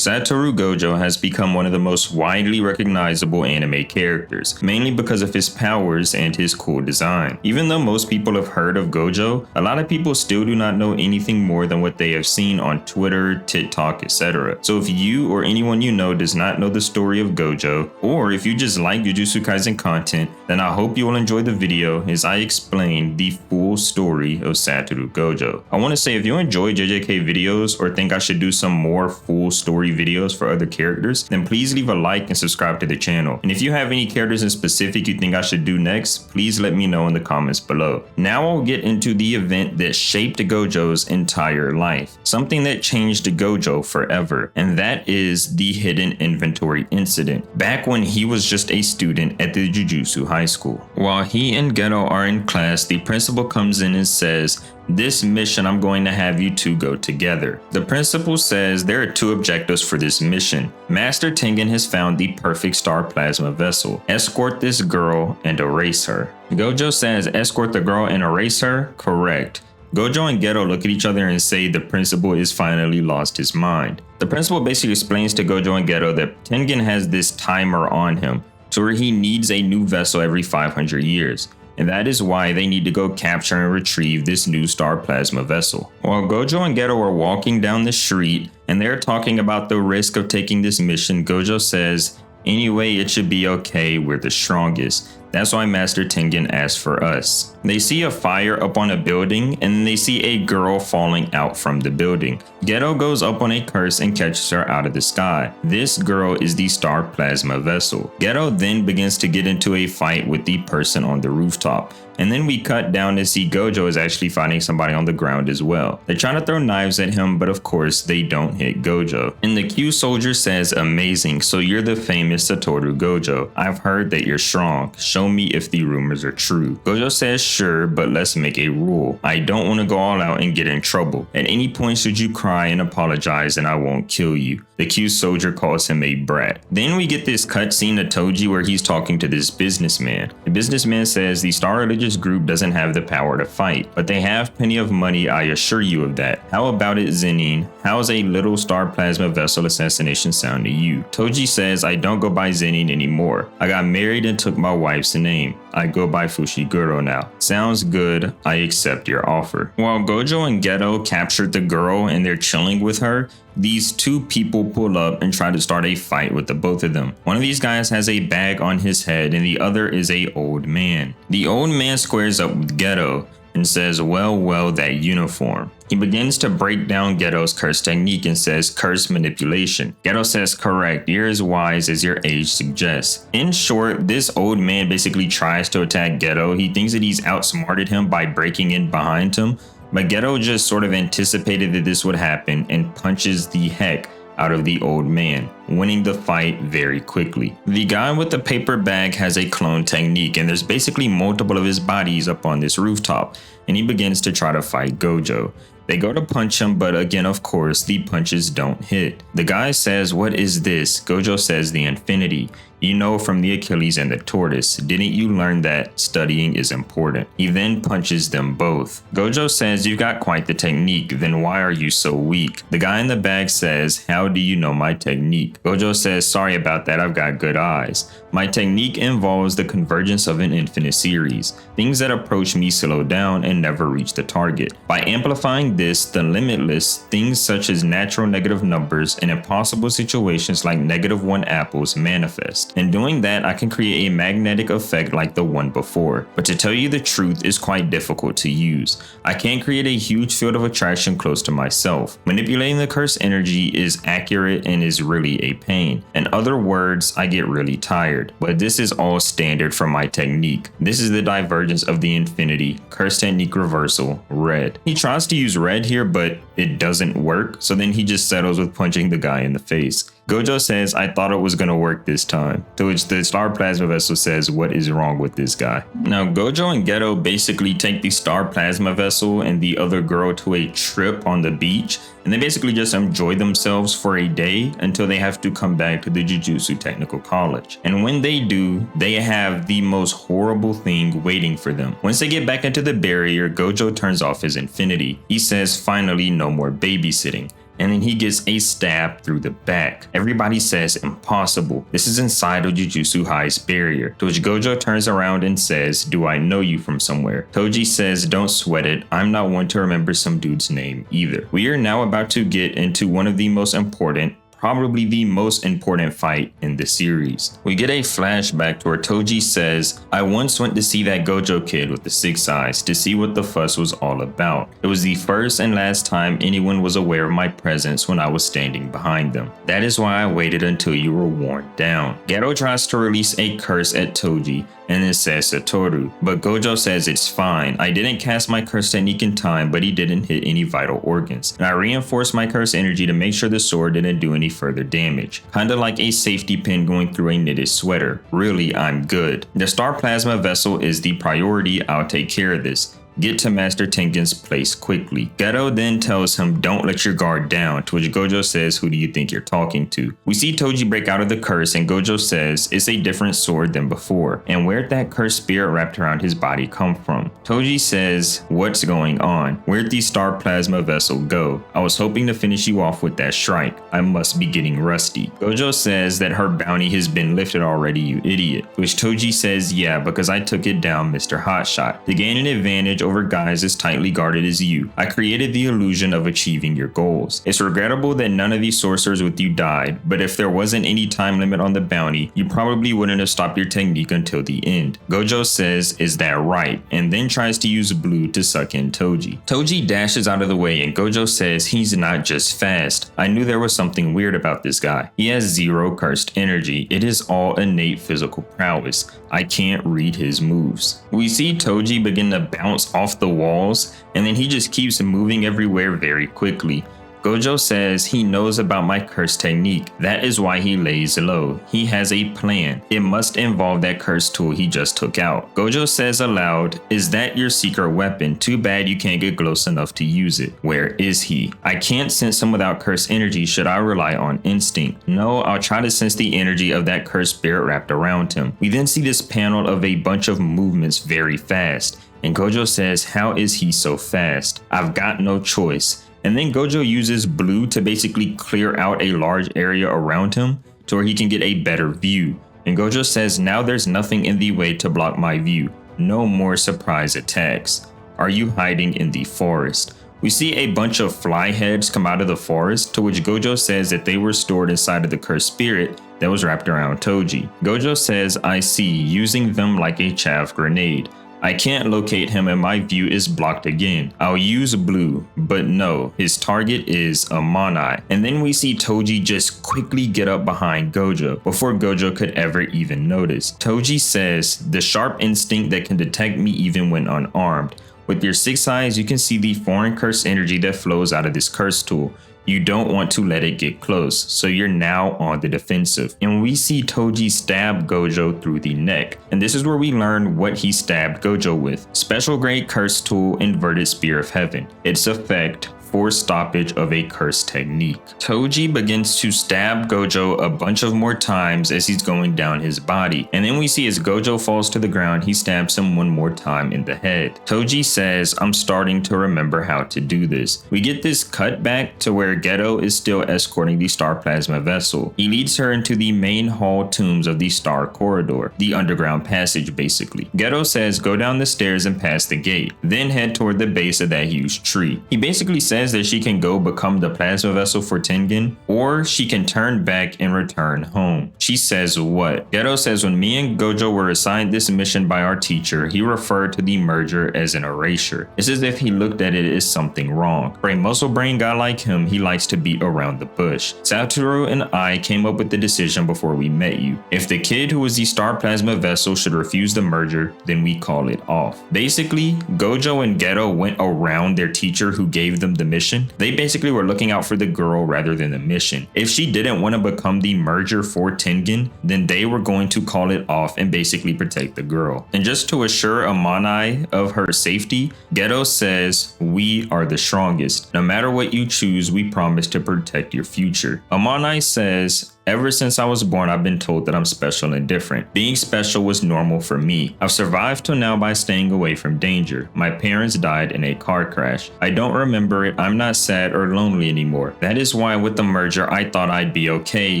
Satoru Gojo has become one of the most widely recognizable anime characters, mainly because of his powers and his cool design. Even though most people have heard of Gojo, a lot of people still do not know anything more than what they have seen on Twitter, TikTok, etc. So if you or anyone you know does not know the story of Gojo, or if you just like Jujutsu Kaisen content, then I hope you will enjoy the video as I explain the full story of Satoru Gojo. I want to say if you enjoy JJK videos or think I should do some more full story videos for other characters, then please leave a like and subscribe to the channel. And if you have any characters in specific you think I should do next, please let me know in the comments below. Now I'll get into the event that shaped Gojo's entire life, something that changed Gojo forever, and that is the hidden inventory incident, back when he was just a student at the Jujutsu High School. While he and Geto are in class, the principal comes in and says, "This mission I'm going to have you two go together." The principal says there are two objectives for this mission. Master Tengen has found the perfect star plasma vessel. Escort this girl and erase her. Gojo says, "Escort the girl and erase her?" Correct. Gojo and Geto look at each other and say the principal is finally lost his mind. The principal basically explains to Gojo and Geto that Tengen has this timer on him to where he needs a new vessel every 500 years. And that is why they need to go capture and retrieve this new star plasma vessel. While Gojo and Geto are walking down the street and they're talking about the risk of taking this mission, Gojo says, "Anyway, it should be okay, we're the strongest. That's why Master Tengen asked for us." They see a fire up on a building and then they see a girl falling out from the building. Geto goes up on a curse and catches her out of the sky. This girl is the star plasma vessel. Geto then begins to get into a fight with the person on the rooftop. And then we cut down to see Gojo is actually fighting somebody on the ground as well. They're trying to throw knives at him, but of course they don't hit Gojo. And the Q soldier says, "Amazing, so you're the famous Satoru Gojo. I've heard that you're strong. Show me if the rumors are true." Gojo says, "Sure, but let's make a rule. I don't want to go all out and get in trouble. At any point should you cry and apologize and I won't kill you." The Q soldier calls him a brat. Then we get this cutscene of Toji where he's talking to this businessman. The businessman says the Star Religious group doesn't have the power to fight, but they have plenty of money, I assure you of that. How about it, Zenin? How's a little star plasma vessel assassination sound to you? Toji says, "I don't go by Zenin anymore. I got married and took my wife's name. I go by Fushiguro now." Sounds good, I accept your offer. While Gojo and Geto captured the girl and they're chilling with her, these two people pull up and try to start a fight with the both of them. One of these guys has a bag on his head and the other is a old man. The old man squares up with Geto and says, well, that uniform." He begins to break down Geto's curse technique and says curse manipulation. Geto says, "Correct, you're as wise as your age suggests." In short, this old man basically tries to attack Geto. He thinks that he's outsmarted him by breaking in behind him, but Geto just sort of anticipated that this would happen and punches the heck out of the old man, winning the fight very quickly. The guy with the paper bag has a clone technique and there's basically multiple of his bodies up on this rooftop, and he begins to try to fight Gojo. They go to punch him, but again, of course, the punches don't hit. The guy says, "What is this?" Gojo says, "The infinity. You know from the Achilles and the tortoise. Didn't you learn that studying is important?" He then punches them both. Gojo says, "You've got quite the technique, then why are you so weak?" The guy in the bag says, "How do you know my technique?" Gojo says, "Sorry about that, I've got good eyes. My technique involves the convergence of an infinite series. Things that approach me slow down and never reach the target. By amplifying this, the limitless, things such as natural negative numbers and impossible situations like -1 apples manifest. In doing that, I can create a magnetic effect like the one before. But to tell you the truth, is quite difficult to use. I can't create a huge field of attraction close to myself. Manipulating the curse energy is accurate and is really a pain. In other words, I get really tired. But this is all standard for my technique. This is the divergence of the infinity. Curse technique reversal, red." He tries to use red here, but it doesn't work. So then he just settles with punching the guy in the face. Gojo says, "I thought it was gonna work this time," to which the star plasma vessel says, "What is wrong with this guy?" Now Gojo and Geto basically take the star plasma vessel and the other girl to a trip on the beach, and they basically just enjoy themselves for a day until they have to come back to the Jujutsu Technical College. And when they do, they have the most horrible thing waiting for them. Once they get back into the barrier, Gojo turns off his infinity. He says, "Finally, no more babysitting." and then he gets a stab through the back. Everybody says impossible. This is inside of Jujutsu High's barrier, to which Gojo turns around and says, do I know you from somewhere? Toji says, don't sweat it, I'm not one to remember some dude's name either. We are now about to get into one of the most important, probably the most important fight in the series. We get a flashback to where Toji says, I once went to see that Gojo kid with the 6 eyes to see what the fuss was all about. It was the first and last time anyone was aware of my presence when I was standing behind them. That is why I waited until you were worn down. Geto tries to release a curse at Toji and then says Satoru, but Gojo says it's fine. I didn't cast my curse technique in time, but he didn't hit any vital organs. And I reinforced my curse energy to make sure the sword didn't do any further damage. Kinda like a safety pin going through a knitted sweater. Really, I'm good. The star plasma vessel is the priority, I'll take care of this. Get to Master Tengen's place quickly. Geto then tells him, don't let your guard down, to which Gojo says, who do you think you're talking to? We see Toji break out of the curse and Gojo says it's a different sword than before, and where'd that cursed spirit wrapped around his body come from? Toji says, what's going on? Where'd the star plasma vessel go? I was hoping to finish you off with that strike. I must be getting rusty. Gojo says that her bounty has been lifted already, you idiot, which Toji says, yeah, because I took it down, Mr. Hotshot. To gain an advantage over guys as tightly guarded as you, I created the illusion of achieving your goals. It's regrettable that none of these sorcerers with you died, but if there wasn't any time limit on the bounty, you probably wouldn't have stopped your technique until the end. Gojo says, is that right? And then tries to use blue to suck in Toji. Toji dashes out of the way and Gojo says he's not just fast. I knew there was something weird about this guy. He has 0 cursed energy. It is all innate physical prowess. I can't read his moves. We see Toji begin to bounce off the walls, and then he just keeps moving everywhere very quickly. Gojo says he knows about my curse technique. That is why he lays low. He has a plan. It must involve that curse tool he just took out. Gojo says aloud, is that your secret weapon? Too bad you can't get close enough to use it. Where is he? I can't sense him without curse energy. Should I rely on instinct? No, I'll try to sense the energy of that cursed spirit wrapped around him. We then see this panel of a bunch of movements very fast. And Gojo says, how is he so fast? I've got no choice. And then Gojo uses blue to basically clear out a large area around him to where he can get a better view. And Gojo says, now there's nothing in the way to block my view. No more surprise attacks. Are you hiding in the forest? We see a bunch of fly heads come out of the forest, to which Gojo says that they were stored inside of the cursed spirit that was wrapped around Toji. Gojo says, I see, using them like a chaff grenade. I can't locate him and my view is blocked again. I'll use blue, but no, his target is Amanai. And then we see Toji just quickly get up behind Gojo before Gojo could ever even notice. Toji says, the sharp instinct that can detect me even when unarmed. With your 6 eyes, you can see the foreign curse energy that flows out of this curse tool. You don't want to let it get close, so you're now on the defensive. And we see Toji stab Gojo through the neck. And this is where we learn what he stabbed Gojo with. Special grade curse tool, inverted spear of heaven. Its effect, forced stoppage of a curse technique. Toji begins to stab Gojo a bunch of more times as he's going down his body. And then we see as Gojo falls to the ground, he stabs him one more time in the head. Toji says, I'm starting to remember how to do this. We get this cut back to where Geto is still escorting the star plasma vessel. He leads her into the main hall tombs of the star corridor, the underground passage basically. Geto says, go down the stairs and past the gate, then head toward the base of that huge tree. He basically says that she can go become the plasma vessel for Tengen, or she can turn back and return home. She says what? Geto says, when me and Gojo were assigned this mission by our teacher, he referred to the merger as an erasure. It's as if he looked at it as something wrong. For a muscle brain guy like him, he likes to beat around the bush. Satoru and I came up with the decision before we met you. If the kid who was the star plasma vessel should refuse the merger, then we call it off. Basically, Gojo and Geto went around their teacher who gave them the mission. They basically were looking out for the girl rather than the mission. If she didn't want to become the merger for Tengen, then they were going to call it off and basically protect the girl. And just to assure Amanai of her safety, Geto says, we are the strongest. No matter what you choose, we promise to protect your future. Amanai says, Ever since I was born, I've been told that I'm special and different. Being special was normal for me. I've survived till now by staying away from danger. My parents died in a car crash. I don't remember it. I'm not sad or lonely anymore. That is why with the merger, I thought I'd be okay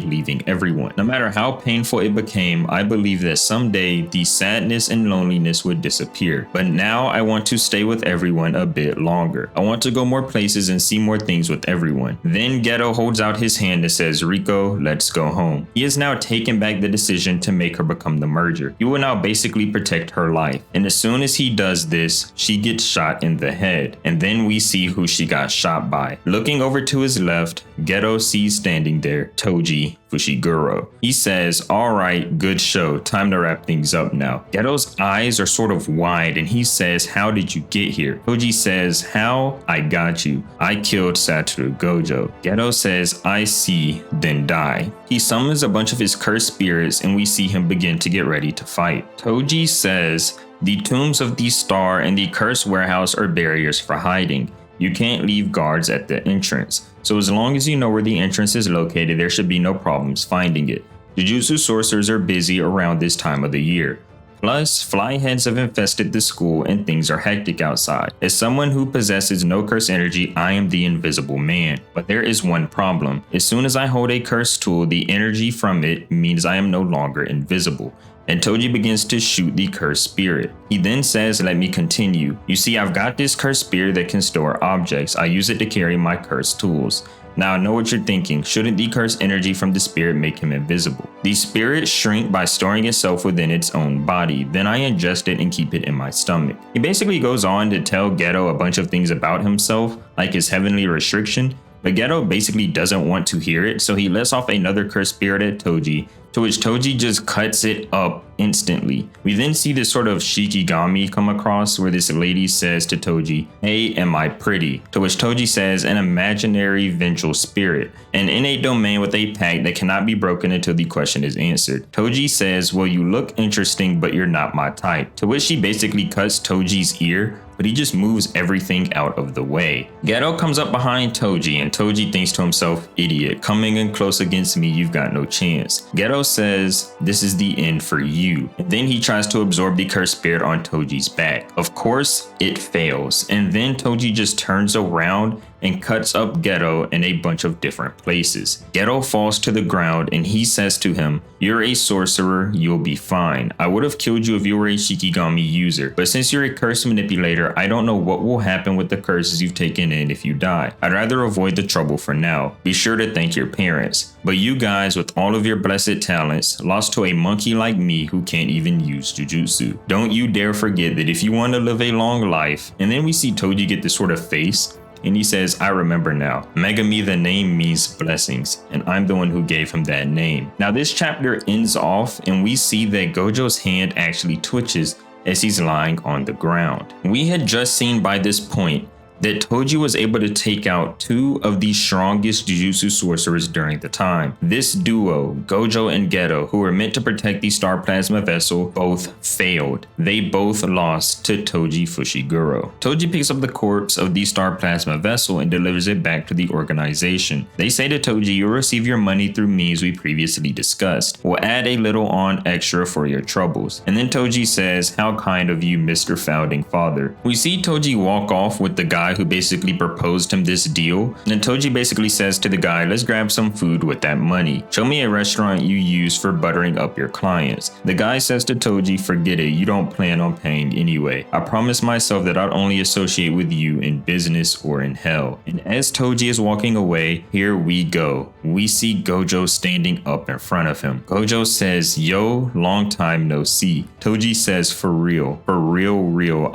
leaving everyone. No matter how painful it became, I believed that someday the sadness and loneliness would disappear. But now I want to stay with everyone a bit longer. I want to go more places and see more things with everyone. Then Geto holds out his hand and says, Rico, let's go home. He has now taken back the decision to make her become the merger. He will now basically protect her life. And as soon as he does this, she gets shot in the head. And then we see who she got shot by. Looking over to his left, Geto sees standing there Toji Fushiguro. He says, alright, good show, time to wrap things up now. Geto's eyes are sort of wide and he says, how did you get here? Toji says, how? I got you. I killed Satoru Gojo. Geto says, I see, then die. He summons a bunch of his cursed spirits and we see him begin to get ready to fight. Toji says, the tombs of the star and the cursed warehouse are barriers for hiding. You can't leave guards at the entrance. So as long as you know where the entrance is located, there should be no problems finding it. Jujutsu sorcerers are busy around this time of the year. Plus, flyheads have infested the school and things are hectic outside. As someone who possesses no curse energy, I am the invisible man. But there is one problem. As soon as I hold a cursed tool, the energy from it means I am no longer invisible. And Toji begins to shoot the cursed spirit. He then says, let me continue. You see, I've got this cursed spirit that can store objects. I use it to carry my cursed tools. Now I know what you're thinking. Shouldn't the cursed energy from the spirit make him invisible? The spirit shrink by storing itself within its own body. Then I ingest it and keep it in my stomach. He basically goes on to tell Geto a bunch of things about himself, like his heavenly restriction. But Geto basically doesn't want to hear it, so he lets off another cursed spirit at Toji, to which Toji just cuts it up instantly. We then see this sort of Shikigami come across where this lady says to Toji, hey, am I pretty? To which Toji says, an imaginary vengeful spirit, and in a domain with a pact that cannot be broken until the question is answered. Toji says, well, you look interesting, but you're not my type. To which she basically cuts Toji's ear, but he just moves everything out of the way. Geto comes up behind Toji and Toji thinks to himself, idiot, coming in close against me, you've got no chance. Geto says, this is the end for you. And then he tries to absorb the cursed spirit on Toji's back. Of course, it fails. And then Toji just turns around and cuts up Geto in a bunch of different places. Geto falls to the ground and he says to him, you're a sorcerer, you'll be fine. I would have killed you if you were a Shikigami user, but since you're a curse manipulator, I don't know what will happen with the curses you've taken in if you die. I'd rather avoid the trouble for now. Be sure to thank your parents. But you guys, with all of your blessed talents, lost to a monkey like me who can't even use Jujutsu. Don't you dare forget that if you want to live a long life. And then we see Toji get this sort of face. And he says, I remember now. Megami, the name means blessings, and I'm the one who gave him that name. Now this chapter ends off and we see that Gojo's hand actually twitches as he's lying on the ground. We had just seen by this point that Toji was able to take out two of the strongest Jujutsu sorcerers during the time. This duo, Gojo and Geto, who were meant to protect the Star Plasma Vessel, both failed. They both lost to Toji Fushiguro. Toji picks up the corpse of the Star Plasma Vessel and delivers it back to the organization. They say to Toji, you'll receive your money through means we previously discussed. We'll add a little on extra for your troubles. And then Toji says, how kind of you, Mr. Founding Father. We see Toji walk off with the guy who basically proposed him this deal. And then Toji basically says to the guy, let's grab some food with that money. Show me a restaurant you use for buttering up your clients. The guy says to Toji, forget it, you don't plan on paying anyway. I promise myself that I'll only associate with you in business or in hell. And as Toji is walking away, here we go. We see Gojo standing up in front of him. Gojo says, yo, long time no see. Toji says, for real,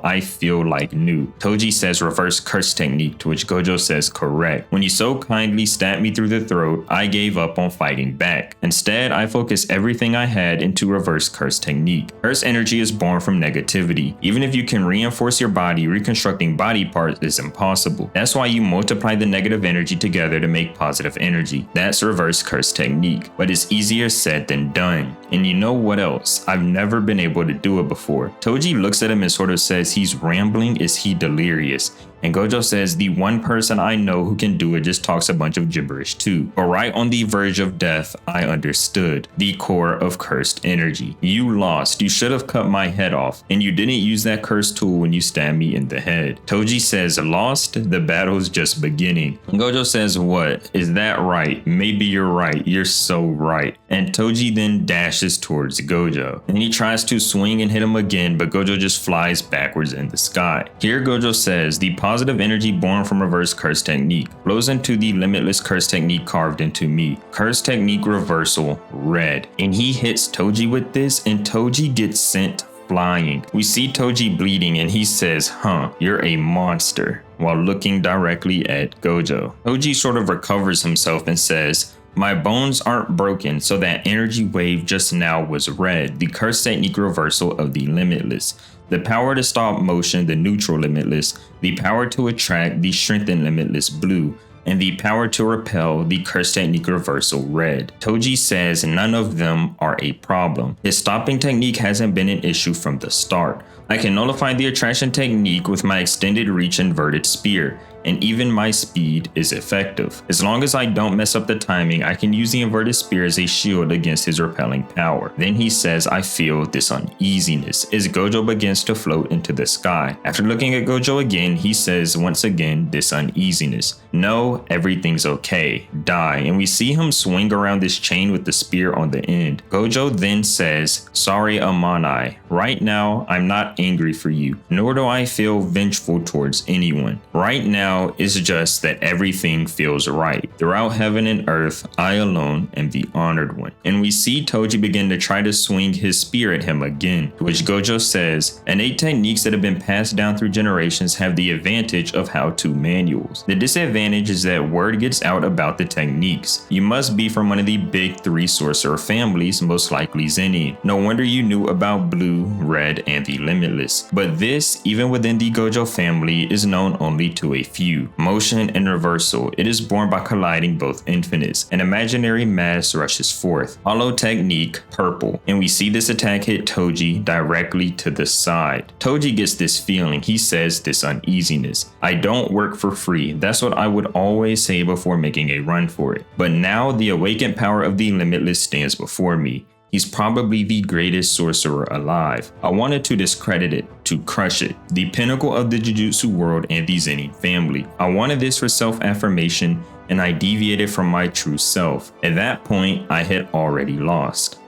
I feel like new. Toji says, reverse curse technique, to which Gojo says, correct. When you so kindly stabbed me through the throat, I gave up on fighting back. Instead, I focused everything I had into reverse curse technique. Curse energy is born from negativity. Even if you can reinforce your body, reconstructing body parts is impossible. That's why you multiply the negative energy together to make positive energy. That's reverse curse technique, but it's easier said than done. And you know what else? I've never been able to do it before. Toji looks at him and sort of says, he's rambling, is he delirious? And Gojo says, the one person I know who can do it just talks a bunch of gibberish too. But right on the verge of death, I understood the core of cursed energy. You lost. You should have cut my head off, and you didn't use that cursed tool when you stabbed me in the head. Toji says, lost? The battle's just beginning. Gojo says, what? Is that right? Maybe you're right. You're so right. And Toji then dashes towards Gojo. And he tries to swing and hit him again, but Gojo just flies backwards in the sky. Here Gojo says, the positive energy born from reverse curse technique flows into the limitless curse technique carved into me. Curse technique reversal, red. And he hits Toji with this, and Toji gets sent flying. We see Toji bleeding, and he says, you're a monster, while looking directly at Gojo. Toji sort of recovers himself and says, my bones aren't broken, so that energy wave just now was red, the curse technique reversal of the limitless. The power to stop motion, the neutral limitless, the power to attract, the strengthened limitless blue, and the power to repel, the curse technique reversal red. Toji says none of them are a problem. His stopping technique hasn't been an issue from the start. I can nullify the attraction technique with my extended reach inverted spear, and even my speed is effective. As long as I don't mess up the timing, I can use the inverted spear as a shield against his repelling power. Then he says, I feel this uneasiness, as Gojo begins to float into the sky. After looking at Gojo again, he says once again this uneasiness. No, everything's okay. Die. And we see him swing around this chain with the spear on the end. Gojo then says, sorry Amanai, right now I'm not angry for you, nor do I feel vengeful towards anyone. Right now it's just that everything feels right. Throughout heaven and earth, I alone am the honored one. And we see Toji begin to try to swing his spear at him again, to which Gojo says, innate techniques that have been passed down through generations have the advantage of how-to manuals. The disadvantage is that word gets out about the techniques. You must be from one of the big 3 sorcerer families, most likely Zenin. No wonder you knew about blue, red, and the limitless. But this, even within the Gojo family, is known only to a few. Motion and reversal. It is born by colliding both infinites. An imaginary mass rushes forth. Hollow technique, purple. And we see this attack hit Toji directly to the side. Toji gets this feeling. He says this uneasiness. I don't work for free. That's what I would always say before making a run for it. But now the awakened power of the limitless stands before me. He's probably the greatest sorcerer alive. I wanted to discredit it, to crush it, the pinnacle of the Jujutsu world and the Zenin family. I wanted this for self-affirmation, and I deviated from my true self. At that point, I had already lost.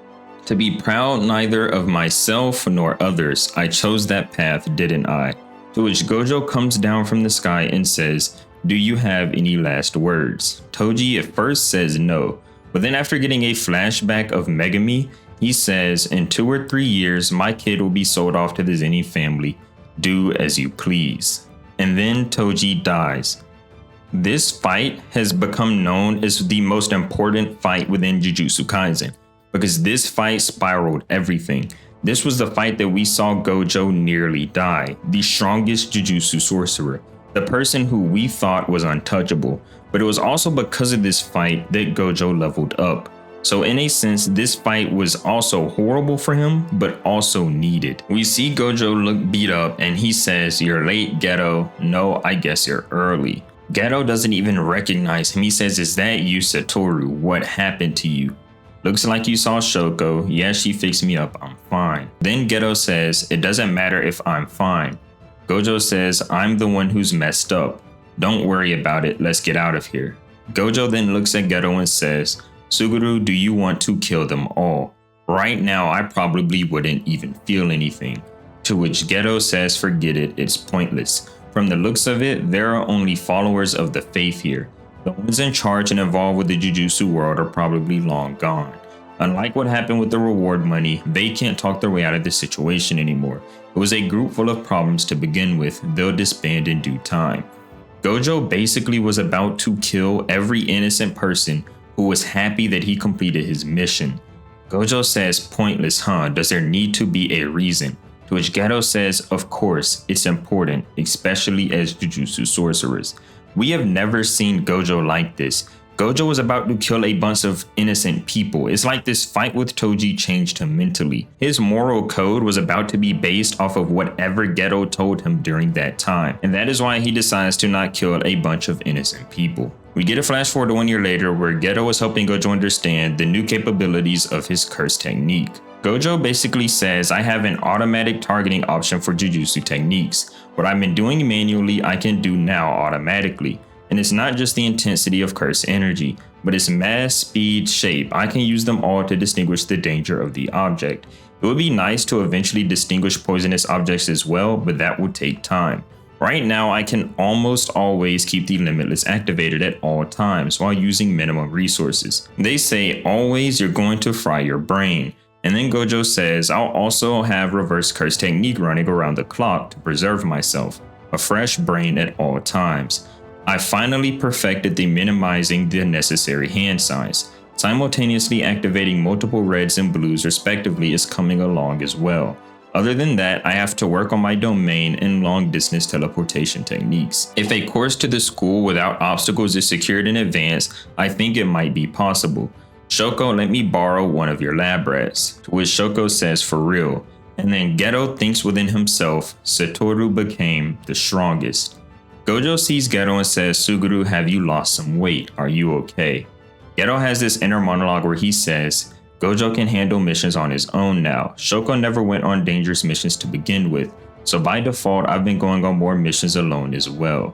To be proud neither of myself nor others, I chose that path, didn't I? To which Gojo comes down from the sky and says, do you have any last words? Toji at first says no. But then after getting a flashback of Megami, he says, in 2 or 3 years, my kid will be sold off to the Zenin family. Do as you please. And then Toji dies. This fight has become known as the most important fight within Jujutsu Kaisen, because this fight spiraled everything. This was the fight that we saw Gojo nearly die, the strongest Jujutsu sorcerer, the person who we thought was untouchable. But it was also because of this fight that Gojo leveled up. So in a sense, this fight was also horrible for him, but also needed. We see Gojo look beat up and he says, you're late, Geto. No, I guess you're early. Geto doesn't even recognize him. He says, is that you, Satoru? What happened to you? Looks like you saw Shoko. Yeah, she fixed me up. I'm fine. Then Geto says, it doesn't matter if I'm fine. Gojo says, I'm the one who's messed up. Don't worry about it, let's get out of here. Gojo then looks at Geto and says, Suguru, do you want to kill them all? Right now, I probably wouldn't even feel anything. To which Geto says, forget it, it's pointless. From the looks of it, there are only followers of the faith here. The ones in charge and involved with the Jujutsu world are probably long gone. Unlike what happened with the reward money, they can't talk their way out of this situation anymore. It was a group full of problems to begin with, they'll disband in due time. Gojo basically was about to kill every innocent person who was happy that he completed his mission. Gojo says, pointless, huh? Does there need to be a reason? To which Geto says, of course, it's important, especially as Jujutsu sorcerers. We have never seen Gojo like this. Gojo was about to kill a bunch of innocent people. It's like this fight with Toji changed him mentally. His moral code was about to be based off of whatever Geto told him during that time, and that is why he decides to not kill a bunch of innocent people. We get a flash forward to 1 year later where Geto is helping Gojo understand the new capabilities of his curse technique. Gojo basically says, I have an automatic targeting option for Jujutsu techniques. What I've been doing manually, I can do now automatically. And it's not just the intensity of curse energy, but its mass, speed, shape. I can use them all to distinguish the danger of the object. It would be nice to eventually distinguish poisonous objects as well, but that would take time. Right now, I can almost always keep the Limitless activated at all times while using minimum resources. They say always you're going to fry your brain. And then Gojo says, I'll also have reverse curse technique running around the clock to preserve myself, a fresh brain at all times. I finally perfected the minimizing the necessary hand size. Simultaneously activating multiple reds and blues respectively is coming along as well. Other than that, I have to work on my domain and long distance teleportation techniques. If a course to the school without obstacles is secured in advance, I think it might be possible. Shoko, let me borrow one of your lab rats, to which Shoko says for real. And then Geto thinks within himself, Satoru became the strongest. Gojo sees Geto and says, Suguru, have you lost some weight? Are you okay? Geto has this inner monologue where he says, Gojo can handle missions on his own now. Shoko never went on dangerous missions to begin with, so by default I've been going on more missions alone as well.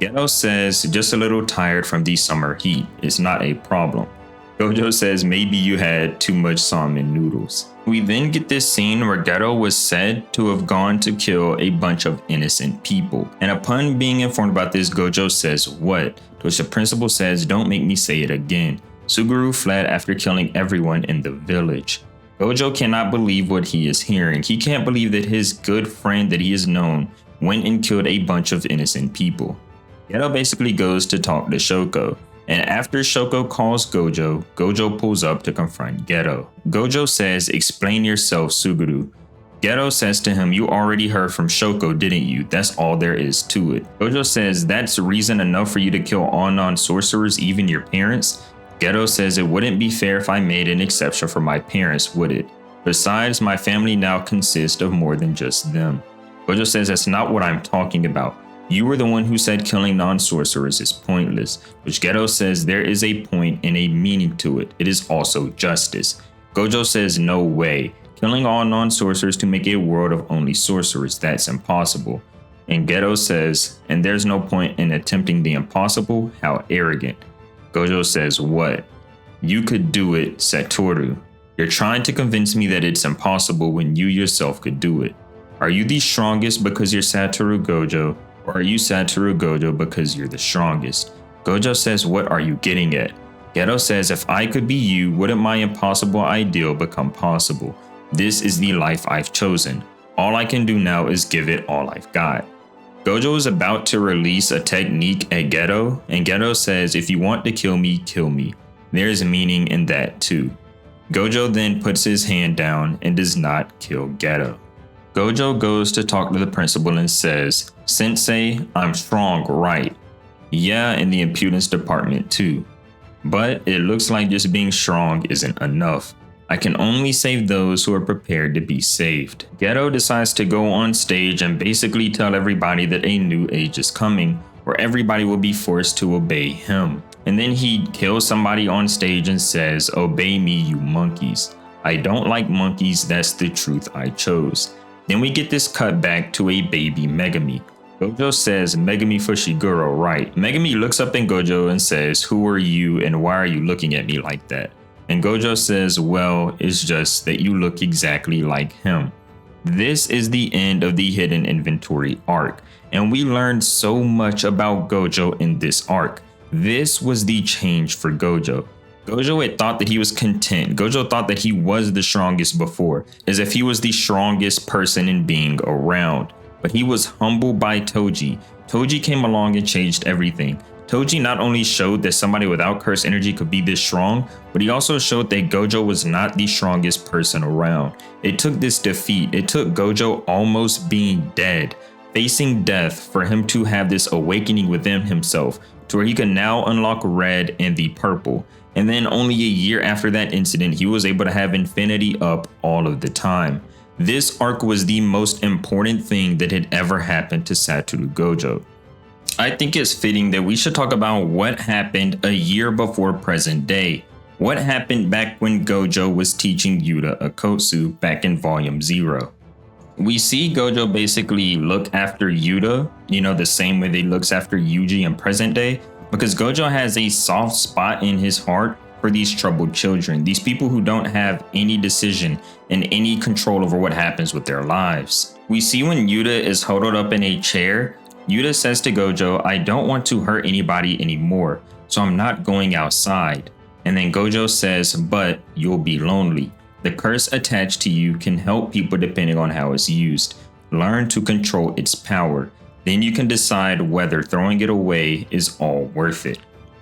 Geto says, just a little tired from the summer heat. It's not a problem. Gojo says maybe you had too much ramen noodles. We then get this scene where Geto was said to have gone to kill a bunch of innocent people. And upon being informed about this, Gojo says, what? To which the principal says, don't make me say it again. Suguru fled after killing everyone in the village. Gojo cannot believe what he is hearing. He can't believe that his good friend that he has known went and killed a bunch of innocent people. Geto basically goes to talk to Shoko. And after Shoko calls Gojo, Gojo pulls up to confront Geto. Gojo says, explain yourself, Suguru. Geto says to him, you already heard from Shoko, didn't you? That's all there is to it. Gojo says, that's reason enough for you to kill all non-sorcerers, even your parents? Geto says, it wouldn't be fair if I made an exception for my parents, would it? Besides, my family now consists of more than just them. Gojo says, that's not what I'm talking about. You were the one who said killing non-sorcerers is pointless, which Geto says there is a point and a meaning to it. It is also justice. Gojo says no way. Killing all non-sorcerers to make a world of only sorcerers, that's impossible. And Geto says, and there's no point in attempting the impossible, how arrogant. Gojo says, what? You could do it, Satoru. You're trying to convince me that it's impossible when you yourself could do it. Are you the strongest because you're Satoru Gojo? Or are you Satoru Gojo because you're the strongest? Gojo says, what are you getting at? Geto says, if I could be you, wouldn't my impossible ideal become possible? This is the life I've chosen. All I can do now is give it all I've got. Gojo is about to release a technique at Geto, and Geto says, if you want to kill me, kill me. There's meaning in that too. Gojo then puts his hand down and does not kill Geto. Gojo goes to talk to the principal and says, Sensei, I'm strong, right? Yeah, in the impudence department too. But it looks like just being strong isn't enough. I can only save those who are prepared to be saved. Geto decides to go on stage and basically tell everybody that a new age is coming, where everybody will be forced to obey him. And then he kills somebody on stage and says, obey me, you monkeys. I don't like monkeys, that's the truth I chose. Then we get this cut back to a baby Megami. Gojo says, Megami for Shiguro, right? Megami looks up in Gojo and says, who are you and why are you looking at me like that? And Gojo says, well, it's just that you look exactly like him. This is the end of the Hidden Inventory arc, and we learned so much about Gojo in this arc. This was the change for Gojo. Gojo had thought that he was content. Gojo thought that he was the strongest before, as if he was the strongest person in being around. But he was humbled by Toji. Toji came along and changed everything. Toji not only showed that somebody without curse energy could be this strong, but he also showed that Gojo was not the strongest person around. It took this defeat, it took Gojo almost being dead, facing death, for him to have this awakening within himself, to where he could now unlock red and the purple. And then only a year after that incident, he was able to have infinity up all of the time. This arc was the most important thing that had ever happened to Satoru Gojo. I think it's fitting that we should talk about what happened a year before present day. What happened back when Gojo was teaching Yuta Okkotsu back in volume 0. We see Gojo basically look after Yuta, the same way that he looks after Yuji in present day, because Gojo has a soft spot in his heart for these troubled children, these people who don't have any decision and any control over what happens with their lives. We see when Yuta is huddled up in a chair, Yuta says to Gojo, "I don't want to hurt anybody anymore, so I'm not going outside." And then Gojo says, "But you'll be lonely. The curse attached to you can help people depending on how it's used. Learn to control its power. Then you can decide whether throwing it away is all worth it."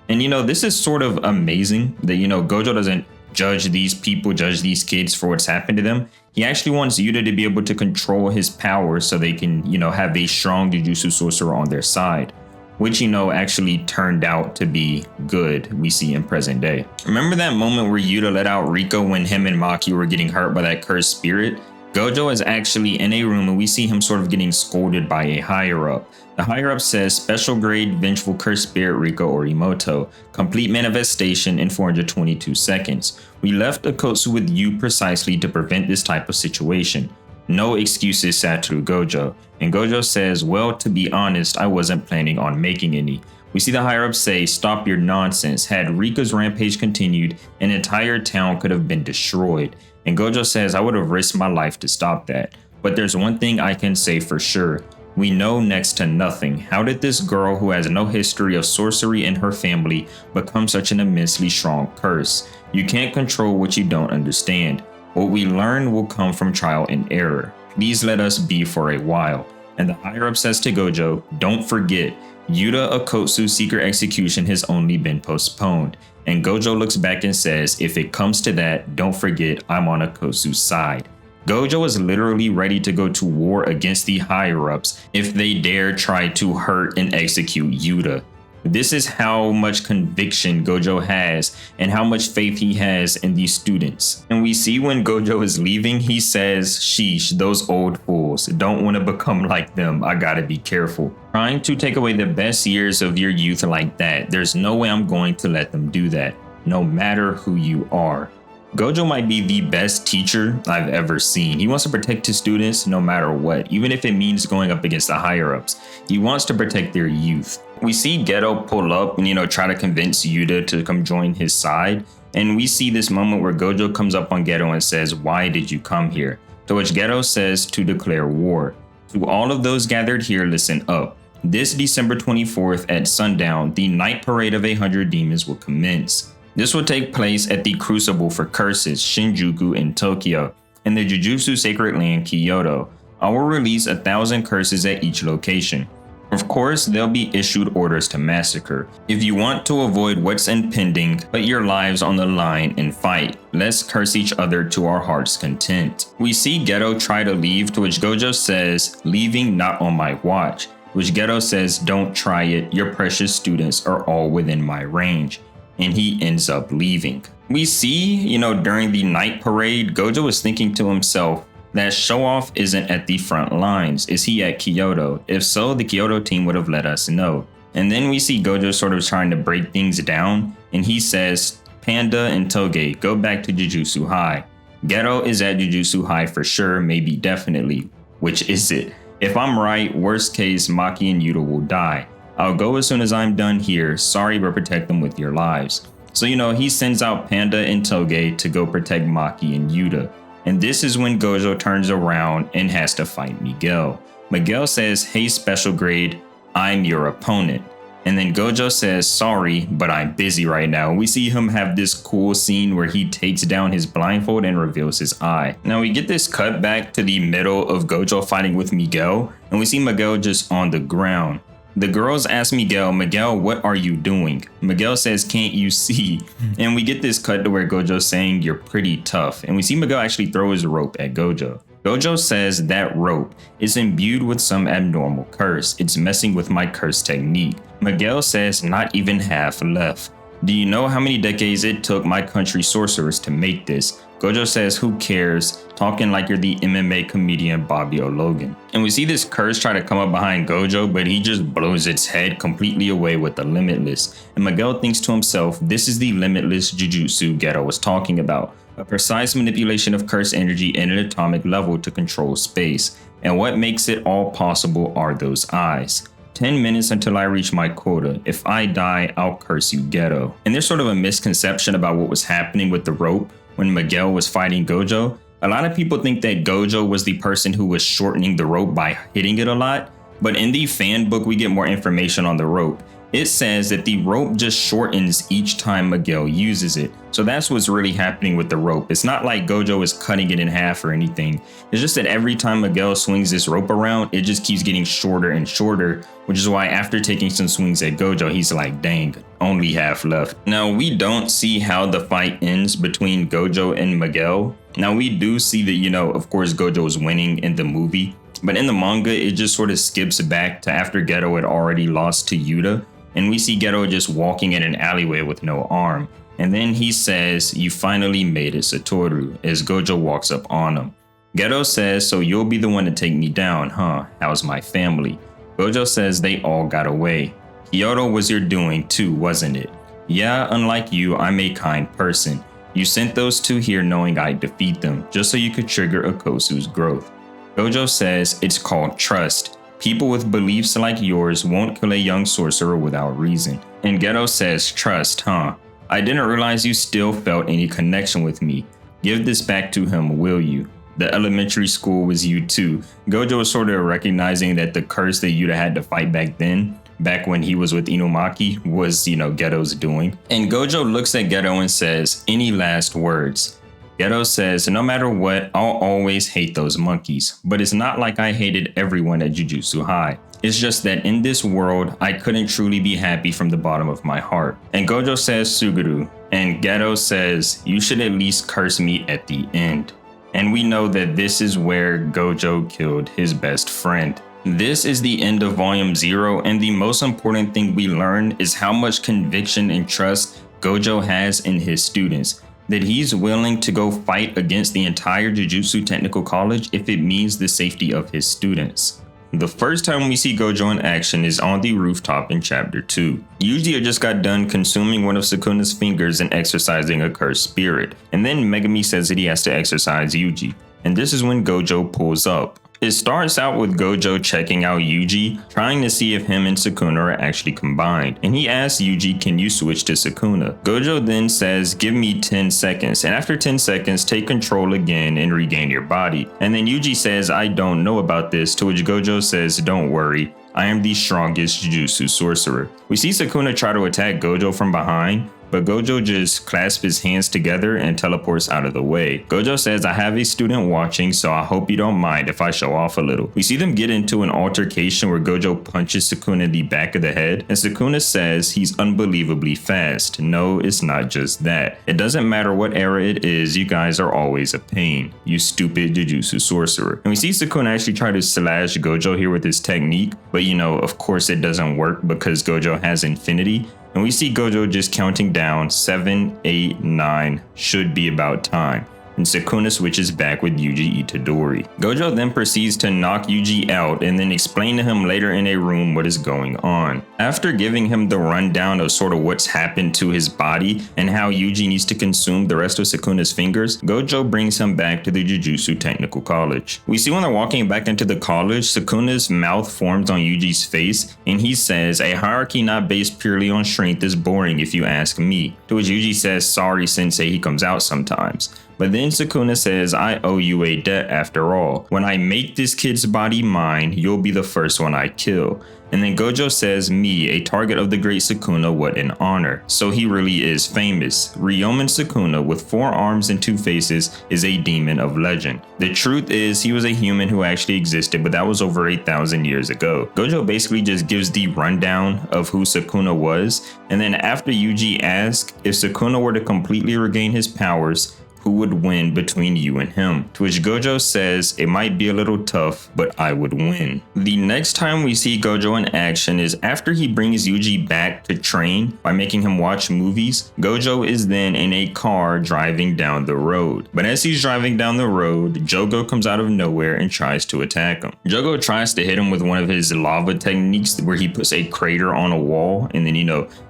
And this is sort of amazing that, Gojo doesn't judge these people, judge these kids for what's happened to them. He actually wants Yuta to be able to control his power so they can, have a strong Jujutsu sorcerer on their side, which, actually turned out to be good, we see in present day. Remember that moment where Yuta let out Rika when him and Maki were getting hurt by that cursed spirit? Gojo is actually in a room and we see him sort of getting scolded by a higher up. The higher up says, "Special grade vengeful cursed spirit Rika Orimoto. Complete manifestation in 422 seconds. We left Okkotsu with you precisely to prevent this type of situation. No excuses, Satoru Gojo." And Gojo says, "Well, to be honest, I wasn't planning on making any." We see the higher up say, "Stop your nonsense. Had Rika's rampage continued, an entire town could have been destroyed." And Gojo says, "I would have risked my life to stop that. But there's one thing I can say for sure. We know next to nothing. How did this girl who has no history of sorcery in her family become such an immensely strong curse? You can't control what you don't understand. What we learn will come from trial and error. Please let us be for a while." And the higher up says to Gojo, "Don't forget, Yuta Okkotsu's secret execution has only been postponed." And Gojo looks back and says, "If it comes to that, don't forget I'm on Okkotsu's side." Gojo is literally ready to go to war against the higher-ups if they dare try to hurt and execute Yuta. This is how much conviction Gojo has and how much faith he has in these students. And we see when Gojo is leaving, he says, "Sheesh, those old fools. Don't want to become like them. I gotta be careful. Trying to take away the best years of your youth like that, there's no way I'm going to let them do that, no matter who you are." Gojo might be the best teacher I've ever seen. He wants to protect his students no matter what, even if it means going up against the higher-ups. He wants to protect their youth. We see Geto pull up and, try to convince Yuta to come join his side. And we see this moment where Gojo comes up on Geto and says, "Why did you come here?" To which Geto says, "To declare war. To all of those gathered here, listen up. This December 24th at sundown, the night parade of 100 demons will commence. This will take place at the Crucible for Curses, Shinjuku in Tokyo, and the Jujutsu Sacred Land, Kyoto. I will release 1,000 curses at each location. Of course, they'll be issued orders to massacre. If you want to avoid what's impending, put your lives on the line and fight. Let's curse each other to our heart's content." We see Geto try to leave, to which Gojo says, "Leaving not on my watch." Which Geto says, "Don't try it. Your precious students are all within my range." And he ends up leaving. We see, during the night parade, Gojo is thinking to himself, that Show-Off isn't at the front lines. Is he at Kyoto? If so, the Kyoto team would have let us know. And then we see Gojo sort of trying to break things down, and he says, "Panda and Toge, go back to Jujutsu High. Geto is at Jujutsu High for sure, maybe definitely. Which is it? If I'm right, worst case, Maki and Yuta will die. I'll go as soon as I'm done here. Sorry, but protect them with your lives." So, he sends out Panda and Toge to go protect Maki and Yuta. And this is when Gojo turns around and has to fight Miguel. Miguel says, "Hey, special grade, I'm your opponent." And then Gojo says, "Sorry, but I'm busy right now." We see him have this cool scene where he takes down his blindfold and reveals his eye. Now we get this cut back to the middle of Gojo fighting with Miguel, and we see Miguel just on the ground. The girls ask Miguel, "Miguel, what are you doing?" Miguel says, "Can't you see?" And we get this cut to where Gojo's saying, "You're pretty tough." And we see Miguel actually throw his rope at Gojo. Gojo says that rope is imbued with some abnormal curse. It's messing with my curse technique. Miguel says not even half left. Do you know how many decades it took my country sorcerers to make this? Gojo says who cares, talking like you're the MMA comedian Bobby O'Logan. And we see this curse try to come up behind Gojo, but he just blows its head completely away with the Limitless. And Miguel thinks to himself, this is the Limitless Jujutsu Geto was talking about. A precise manipulation of curse energy at an atomic level to control space. And what makes it all possible are those eyes. 10 minutes until I reach my quota. If I die, I'll curse you, Geto. And there's sort of a misconception about what was happening with the rope when Miguel was fighting Gojo. A lot of people think that Gojo was the person who was shortening the rope by hitting it a lot. But in the fan book, we get more information on the rope. It says that the rope just shortens each time Miguel uses it. So that's what's really happening with the rope. It's not like Gojo is cutting it in half or anything. It's just that every time Miguel swings this rope around, it just keeps getting shorter and shorter, which is why after taking some swings at Gojo, he's like, dang, only half left. Now, we don't see how the fight ends between Gojo and Miguel. Now, we do see that, of course, Gojo is winning in the movie. But in the manga, it just sort of skips back to after Geto had already lost to Yuta. And we see Geto just walking in an alleyway with no arm. And then he says, you finally made it, Satoru, as Gojo walks up on him. Geto says, so you'll be the one to take me down, huh? How's my family? Gojo says they all got away. Kyoto was your doing too, wasn't it? Yeah, unlike you, I'm a kind person. You sent those two here knowing I'd defeat them, just so you could trigger Okosu's growth. Gojo says, it's called trust. People with beliefs like yours won't kill a young sorcerer without reason. And Geto says, trust, huh? I didn't realize you still felt any connection with me. Give this back to him, will you? The elementary school was you too. Gojo was sort of recognizing that the curse that Yuta had to fight back then, back when he was with Inumaki, was, Geto's doing. And Gojo looks at Geto and says, any last words? Geto says, no matter what, I'll always hate those monkeys, but it's not like I hated everyone at Jujutsu High. It's just that in this world, I couldn't truly be happy from the bottom of my heart. And Gojo says, Suguru, and Geto says, you should at least curse me at the end. And we know that this is where Gojo killed his best friend. This is the end of Volume 0, and the most important thing we learn is how much conviction and trust Gojo has in his students. That he's willing to go fight against the entire Jujutsu Technical College if it means the safety of his students. The first time we see Gojo in action is on the rooftop in Chapter 2. Yuji had just got done consuming one of Sukuna's fingers and exorcising a cursed spirit, and then Megumi says that he has to exorcise Yuji, and this is when Gojo pulls up. It starts out with Gojo checking out Yuji, trying to see if him and Sukuna are actually combined, and he asks Yuji, can you switch to Sukuna? Gojo then says, give me 10 seconds, and after 10 seconds, take control again and regain your body. And then Yuji says, I don't know about this, to which Gojo says, don't worry, I am the strongest Jujutsu sorcerer. We see Sukuna try to attack Gojo from behind, but Gojo just clasps his hands together and teleports out of the way. Gojo says, I have a student watching, so I hope you don't mind if I show off a little. We see them get into an altercation where Gojo punches Sukuna in the back of the head, and Sukuna says he's unbelievably fast. No, it's not just that. It doesn't matter what era it is, you guys are always a pain. You stupid Jujutsu sorcerer. And we see Sukuna actually try to slash Gojo here with his technique, but of course it doesn't work because Gojo has infinity. And we see Gojo just counting down 7, 8, 9, should be about time. And Sukuna switches back with Yuji Itadori. Gojo then proceeds to knock Yuji out and then explain to him later in a room what is going on. After giving him the rundown of sort of what's happened to his body and how Yuji needs to consume the rest of Sukuna's fingers, Gojo brings him back to the Jujutsu Technical College. We see when they're walking back into the college, Sukuna's mouth forms on Yuji's face and he says, a hierarchy not based purely on strength is boring if you ask me. To which Yuji says, sorry sensei, he comes out sometimes. But then Sukuna says, I owe you a debt after all. When I make this kid's body mine, you'll be the first one I kill. And then Gojo says, me, a target of the great Sukuna, what an honor. So he really is famous. Ryomen Sukuna, with 4 arms and 2 faces, is a demon of legend. The truth is, he was a human who actually existed, but that was over 8,000 years ago. Gojo basically just gives the rundown of who Sukuna was, and then after Yuji asks if Sukuna were to completely regain his powers, who would win between you and him. To which Gojo says it might be a little tough, but I would win. The next time we see Gojo in action is after he brings Yuji back to train by making him watch movies. Gojo is then in a car driving down the road. But as he's driving down the road, Jogo comes out of nowhere and tries to attack him. Jogo tries to hit him with one of his lava techniques where he puts a crater on a wall and then,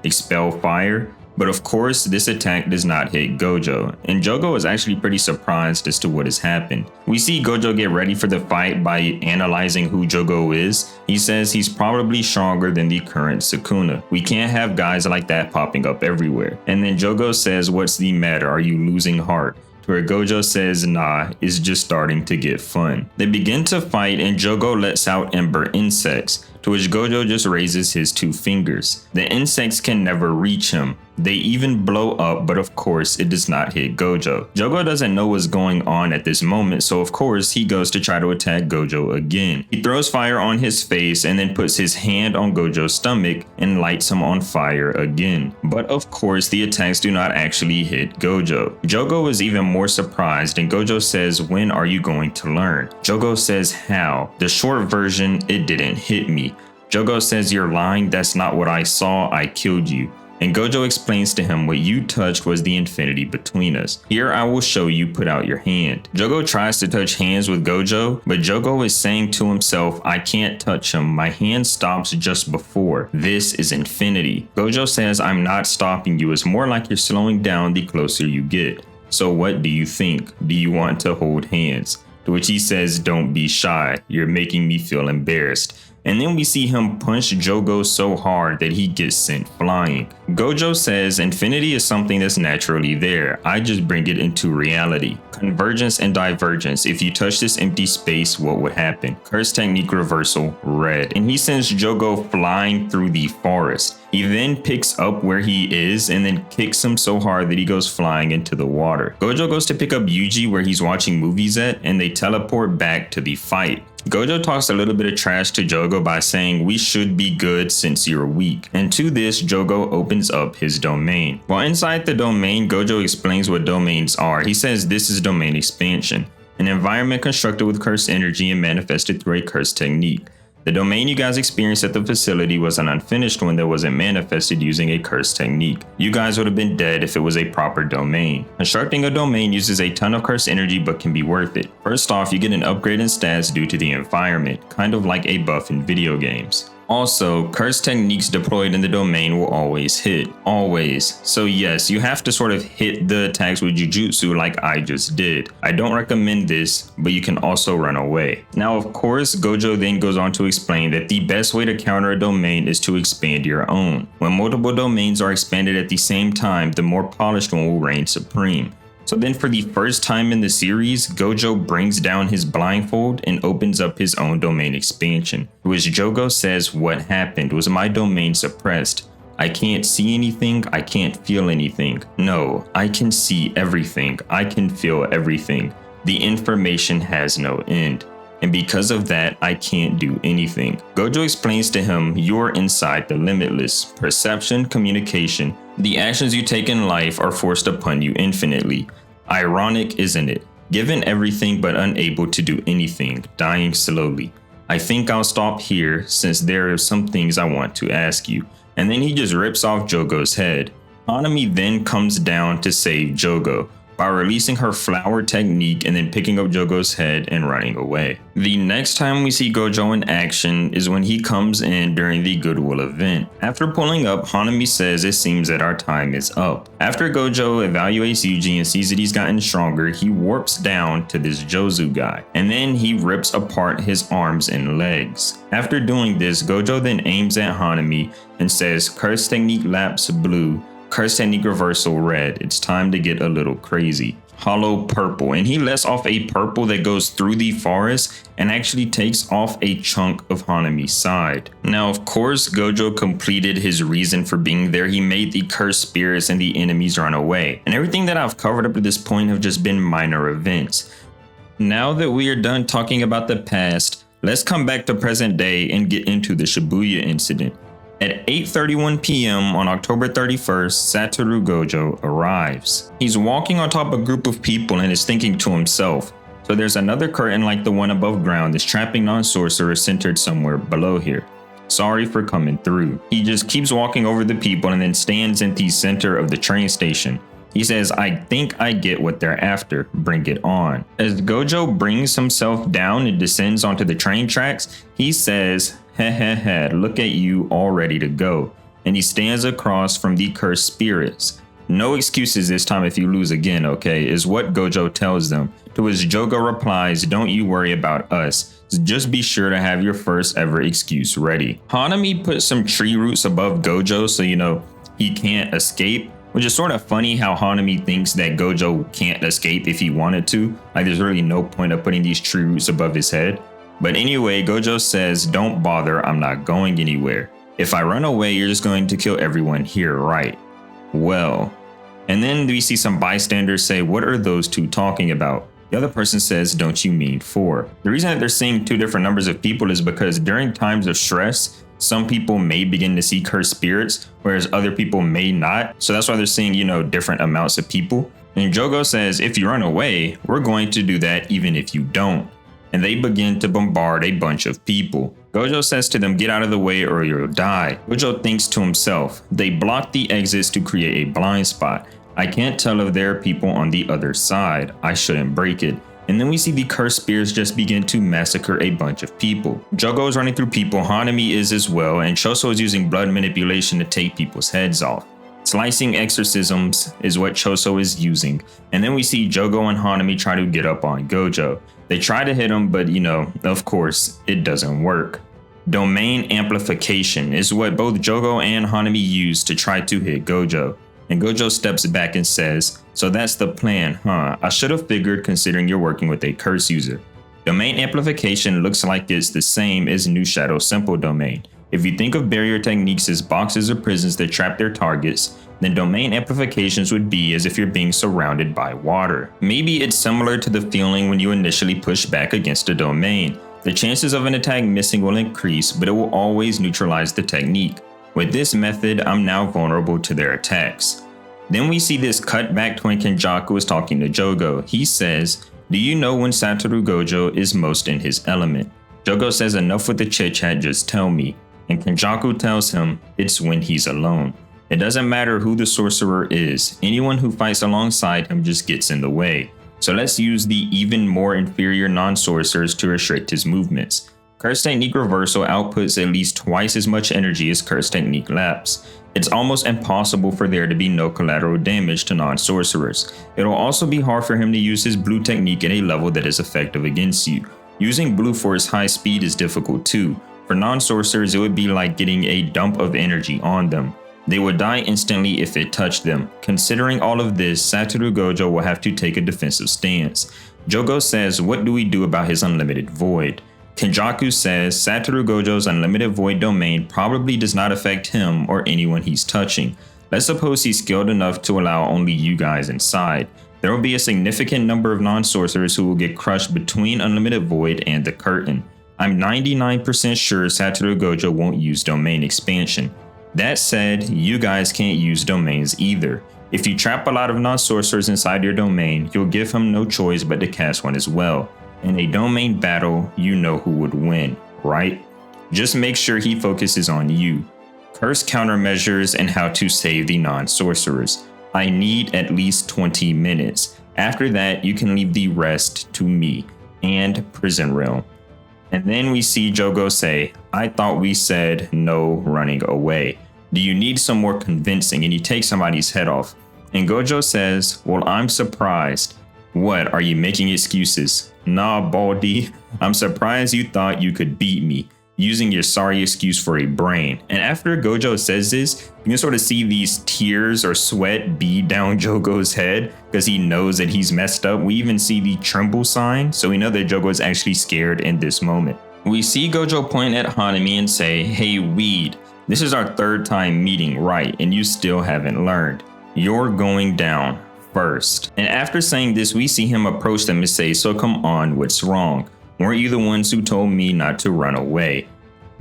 expel fire. But of course, this attack does not hit Gojo, and Jogo is actually pretty surprised as to what has happened. We see Gojo get ready for the fight by analyzing who Jogo is. He says he's probably stronger than the current Sukuna. We can't have guys like that popping up everywhere. And then Jogo says, "What's the matter? Are you losing heart?" To where Gojo says, "Nah, it's just starting to get fun." They begin to fight and Jogo lets out ember insects, to which Gojo just raises his 2 fingers. The insects can never reach him. They even blow up, but of course it does not hit Gojo. Jogo doesn't know what's going on at this moment, so of course he goes to try to attack Gojo again. He throws fire on his face and then puts his hand on Gojo's stomach and lights him on fire again. But of course the attacks do not actually hit Gojo. Jogo is even more surprised and Gojo says, "When are you going to learn?" Jogo says, "How?" The short version, "It didn't hit me." Jogo says, "You're lying, that's not what I saw, I killed you." And Gojo explains to him, "What you touched was the infinity between us. Here I will show you, put out your hand." Jogo tries to touch hands with Gojo, but Jogo is saying to himself, "I can't touch him, my hand stops just before. This is infinity." Gojo says, "I'm not stopping you, it's more like you're slowing down the closer you get. So what do you think? Do you want to hold hands?" To which he says, "Don't be shy, you're making me feel embarrassed." And then we see him punch Jogo so hard that he gets sent flying. Gojo says, "Infinity is something that's naturally there. I just bring it into reality. Convergence and divergence. If you touch this empty space, what would happen? Curse technique reversal, red." And he sends Jogo flying through the forest. He then picks up where he is and then kicks him so hard that he goes flying into the water. Gojo goes to pick up Yuji where he's watching movies at, and they teleport back to the fight. Gojo talks a little bit of trash to Jogo by saying, "We should be good since you're weak." And to this, Jogo opens up his domain. While inside the domain, Gojo explains what domains are. He says this is domain expansion, an environment constructed with cursed energy and manifested through a cursed technique. The domain you guys experienced at the facility was an unfinished one that wasn't manifested using a cursed technique. You guys would have been dead if it was a proper domain. Constructing a domain uses a ton of cursed energy but can be worth it. First off, you get an upgrade in stats due to the environment, kind of like a buff in video games. Also, cursed techniques deployed in the domain will always hit. Always. So yes, you have to sort of hit the attacks with Jujutsu like I just did. I don't recommend this, but you can also run away. Now of course, Gojo then goes on to explain that the best way to counter a domain is to expand your own. When multiple domains are expanded at the same time, the more polished one will reign supreme. So then for the first time in the series, Gojo brings down his blindfold and opens up his own domain expansion, which Jogo says, "What happened? Was my domain suppressed? I can't see anything, I can't feel anything. No, I can see everything, I can feel everything. The information has no end. And because of that, I can't do anything." Gojo explains to him, "You're inside the limitless. Perception, communication. The actions you take in life are forced upon you infinitely. Ironic, isn't it? Given everything but unable to do anything, dying slowly. I think I'll stop here since there are some things I want to ask you." And then he just rips off Jogo's head. Hanami then comes down to save Jogo by releasing her flower technique and then picking up Jogo's head and running away. The next time we see Gojo in action is when he comes in during the Goodwill event. After pulling up, Hanami says it seems that our time is up. After Gojo evaluates Yuji and sees that he's gotten stronger, he warps down to this Jozu guy, and then he rips apart his arms and legs. After doing this, Gojo then aims at Hanami and says, "Curse technique lapse blue, curse technique reversal red. It's time to get a little crazy. Hollow purple." And he lets off a purple that goes through the forest and actually takes off a chunk of Hanami's side. Now of course, Gojo completed his reason for being there. He made the cursed spirits and the enemies run away. And everything that I've covered up to this point have just been minor events. Now that we are done talking about the past, let's come back to present day and get into the Shibuya Incident. At 8:31 p.m. on October 31st, Satoru Gojo arrives. He's walking on top of a group of people and is thinking to himself, so there's another curtain like the one above ground that's trapping non-sorcerers centered somewhere below here. Sorry for coming through. He just keeps walking over the people and then stands in the center of the train station. He says, I think I get what they're after, bring it on. As Gojo brings himself down and descends onto the train tracks, he says, heh, look at you all ready to go. And he stands across from the cursed spirits. No excuses this time if you lose again, okay, is what Gojo tells them. To which Jogo replies, don't you worry about us. Just be sure to have your first ever excuse ready. Hanami put some tree roots above Gojo so he can't escape. Which is sort of funny how Hanami thinks that Gojo can't escape if he wanted to. Like there's really no point of putting these tree roots above his head. But anyway, Gojo says, don't bother, I'm not going anywhere. If I run away, you're just going to kill everyone here, right? Well. And then we see some bystanders say, what are those two talking about? The other person says, don't you mean 4? The reason that they're seeing 2 different numbers of people is because during times of stress, some people may begin to see cursed spirits, whereas other people may not. So that's why they're seeing, different amounts of people. And Jogo says, if you run away, we're going to do that even if you don't. And they begin to bombard a bunch of people. Gojo says to them, get out of the way or you'll die. Gojo thinks to himself, they block the exits to create a blind spot. I can't tell if there are people on the other side. I shouldn't break it. And then we see the cursed spirits just begin to massacre a bunch of people. Jogo is running through people, Hanami is as well, and Choso is using blood manipulation to take people's heads off. Slicing exorcisms is what Choso is using. And then we see Jogo and Hanami try to get up on Gojo. They try to hit him, but of course, it doesn't work. Domain amplification is what both Jogo and Hanami use to try to hit Gojo. And Gojo steps back and says, so that's the plan, huh? I should have figured considering you're working with a curse user. Domain amplification looks like it's the same as New Shadow Simple Domain. If you think of barrier techniques as boxes or prisons that trap their targets, then domain amplifications would be as if you're being surrounded by water. Maybe it's similar to the feeling when you initially push back against a domain. The chances of an attack missing will increase, but it will always neutralize the technique. With this method, I'm now vulnerable to their attacks. Then we see this cut back to when Kenjaku is talking to Jogo. He says, do you know when Satoru Gojo is most in his element? Jogo says, enough with the chit chat, just tell me. And Kenjaku tells him, it's when he's alone. It doesn't matter who the sorcerer is, anyone who fights alongside him just gets in the way. So let's use the even more inferior non-sorcerers to restrict his movements. Curse Technique Reversal outputs at least twice as much energy as Curse Technique Lapse. It's almost impossible for there to be no collateral damage to non-sorcerers. It'll also be hard for him to use his blue technique at a level that is effective against you. Using blue for his high speed is difficult too. For non-sorcerers, it would be like getting a dump of energy on them. They would die instantly if it touched them. Considering all of this, Satoru Gojo will have to take a defensive stance. Jogo says, what do we do about his unlimited void? Kenjaku says Satoru Gojo's unlimited void domain probably does not affect him or anyone he's touching. Let's suppose he's skilled enough to allow only you guys inside. There will be a significant number of non-sorcerers who will get crushed between unlimited void and the curtain. I'm 99% sure Satoru Gojo won't use domain expansion. That said, you guys can't use domains either. If you trap a lot of non-sorcerers inside your domain, you'll give him no choice but to cast one as well. In a domain battle, you know who would win, right? Just make sure he focuses on you. Curse countermeasures and how to save the non-sorcerers. I need at least 20 minutes. After that, you can leave the rest to me and Prison Realm. And then we see Jogo say, I thought we said no running away. Do you need some more convincing? And you take somebody's head off. And Gojo says, well, I'm surprised. What, are you making excuses? Nah, Baldy, I'm surprised you thought you could beat me, using your sorry excuse for a brain. And after Gojo says this, you can sort of see these tears or sweat bead down Jogo's head because he knows that he's messed up. We even see the tremble sign, so we know that Jogo is actually scared in this moment. We see Gojo point at Hanami and say, hey Weed, this is our 3rd time meeting, right? And you still haven't learned. You're going down first. And after saying this, we see him approach them and say, so come on, what's wrong? Weren't you the ones who told me not to run away?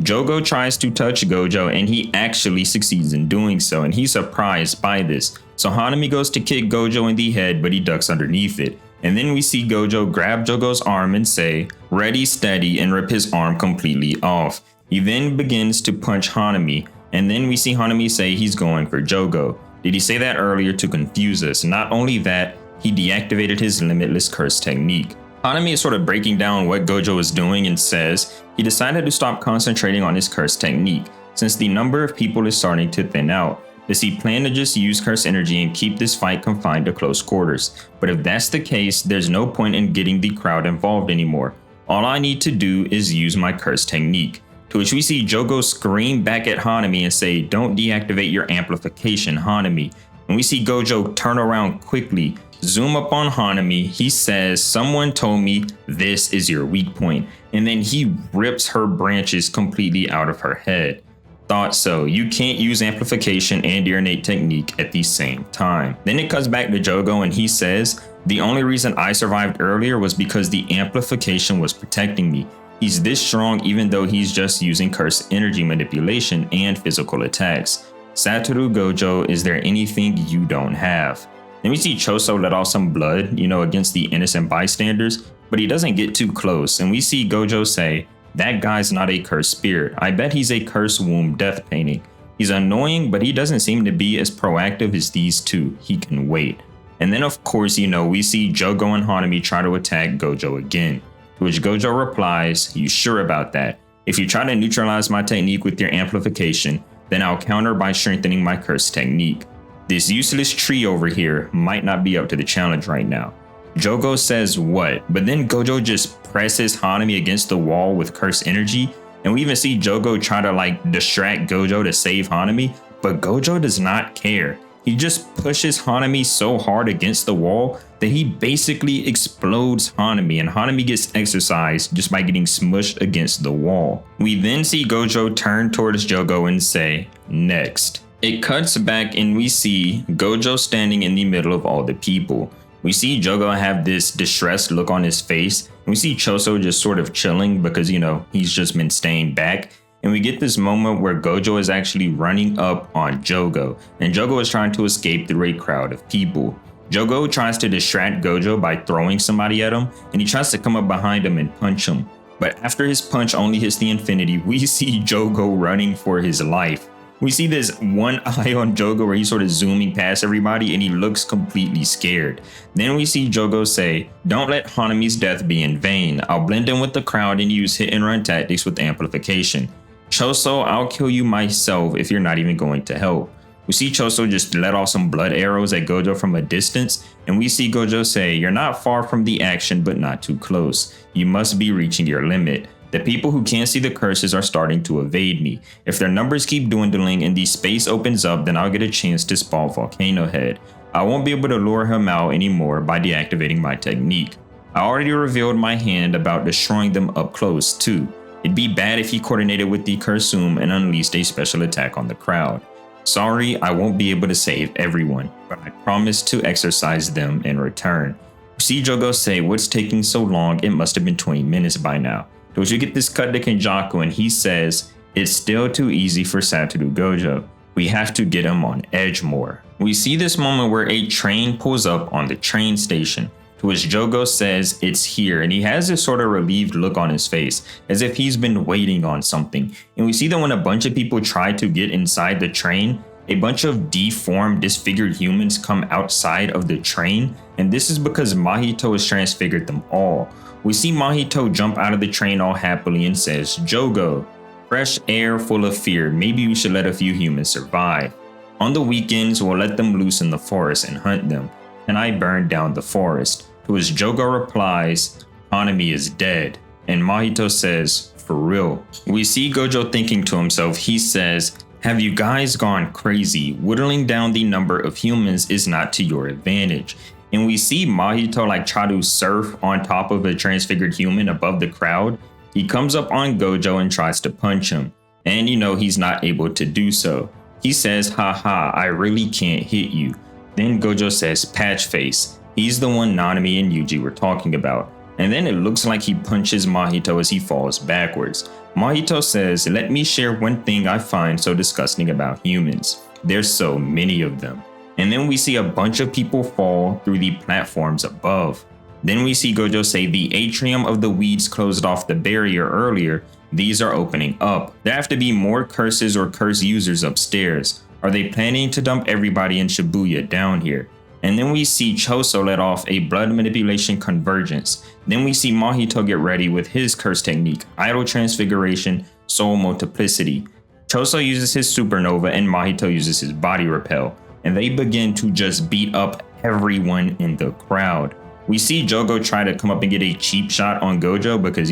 Jogo tries to touch Gojo and he actually succeeds in doing so, and he's surprised by this. So Hanami goes to kick Gojo in the head, but he ducks underneath it. And then we see Gojo grab Jogo's arm and say, "Ready, steady," and rip his arm completely off. He then begins to punch Hanami, and then we see Hanami say he's going for Jogo. Did he say that earlier to confuse us? Not only that, he deactivated his limitless curse technique. Hanami is sort of breaking down what Gojo is doing and says he decided to stop concentrating on his curse technique since the number of people is starting to thin out. Does he plan to just use curse energy and keep this fight confined to close quarters? But if that's the case, there's no point in getting the crowd involved anymore. All I need to do is use my curse technique. To which we see Jogo scream back at Hanami and say, "Don't deactivate your amplification, Hanami." And we see Gojo turn around quickly, zoom up on Hanami. He says, "Someone told me this is your weak point." And then he rips her branches completely out of her head. Thought so. You can't use amplification and your innate technique at the same time. Then it cuts back to Jogo and he says, "The only reason I survived earlier was because the amplification was protecting me. He's this strong even though he's just using curse energy manipulation and physical attacks. Satoru Gojo, is there anything you don't have?" Then we see Choso let off some blood, against the innocent bystanders, but he doesn't get too close. And we see Gojo say, "That guy's not a cursed spirit. I bet he's a cursed womb death painting. He's annoying, but he doesn't seem to be as proactive as these two. He can wait." And then of course, we see Jogo and Hanami try to attack Gojo again. To which Gojo replies, "You sure about that? If you try to neutralize my technique with your amplification, then I'll counter by strengthening my curse technique. This useless tree over here might not be up to the challenge right now." Jogo says what? But then Gojo just presses Hanami against the wall with curse energy, and we even see Jogo try to distract Gojo to save Hanami, but Gojo does not care. He just pushes Hanami so hard against the wall that he basically explodes Hanami, and Hanami gets exorcised just by getting smushed against the wall. We then see Gojo turn towards Jogo and say, "Next." It cuts back and we see Gojo standing in the middle of all the people. We see Jogo have this distressed look on his face, and we see Choso just sort of chilling because, he's just been staying back. And we get this moment where Gojo is actually running up on Jogo, and Jogo is trying to escape through a crowd of people. Jogo tries to distract Gojo by throwing somebody at him, and he tries to come up behind him and punch him. But after his punch only hits the infinity, we see Jogo running for his life. We see this one eye on Jogo where he's sort of zooming past everybody and he looks completely scared. Then we see Jogo say, "Don't let Hanami's death be in vain. I'll blend in with the crowd and use hit and run tactics with amplification. Choso, I'll kill you myself if you're not even going to help." We see Choso just let off some blood arrows at Gojo from a distance, and we see Gojo say, "You're not far from the action, but not too close. You must be reaching your limit. The people who can't see the curses are starting to evade me. If their numbers keep dwindling and the space opens up, then I'll get a chance to spawn Volcano Head. I won't be able to lure him out anymore by deactivating my technique. I already revealed my hand about destroying them up close too. It'd be bad if he coordinated with the Cursum and unleashed a special attack on the crowd. Sorry, I won't be able to save everyone, but I promise to exorcise them in return." We see Jogo say, "What's taking so long? It must have been 20 minutes by now." To which you get this cut to Kenjaku and he says, "It's still too easy for Satoru Gojo. We have to get him on edge more." We see this moment where a train pulls up on the train station, to which Jogo says it's here, and he has this sort of relieved look on his face, as if he's been waiting on something. And we see that when a bunch of people try to get inside the train, a bunch of deformed, disfigured humans come outside of the train, and this is because Mahito has transfigured them all. We see Mahito jump out of the train all happily and says, "Jogo, fresh air full of fear, maybe we should let a few humans survive. On the weekends, we'll let them loose in the forest and hunt them, and I burn down the forest." To which Jogo replies, "Hanami is dead." And Mahito says, "For real?" We see Gojo thinking to himself. He says, "Have you guys gone crazy? Whittling down the number of humans is not to your advantage." And we see Mahito try to surf on top of a transfigured human above the crowd. He comes up on Gojo and tries to punch him. And he's not able to do so. He says, "Haha, I really can't hit you." Then Gojo says, "Patch face. He's the one Nanami and Yuji were talking about. And then it looks like he punches Mahito as he falls backwards. Mahito says, "Let me share one thing I find so disgusting about humans. There's so many of them." And then we see a bunch of people fall through the platforms above. Then we see Gojo say the atrium of the weeds closed off the barrier earlier. These are opening up. There have to be more curses or curse users upstairs. Are they planning to dump everybody in Shibuya down here? And then we see Choso let off a blood manipulation convergence. Then we see Mahito get ready with his curse technique, idle transfiguration, soul multiplicity. Choso uses his supernova and Mahito uses his body repel. And they begin to just beat up everyone in the crowd. We see Jogo try to come up and get a cheap shot on Gojo because,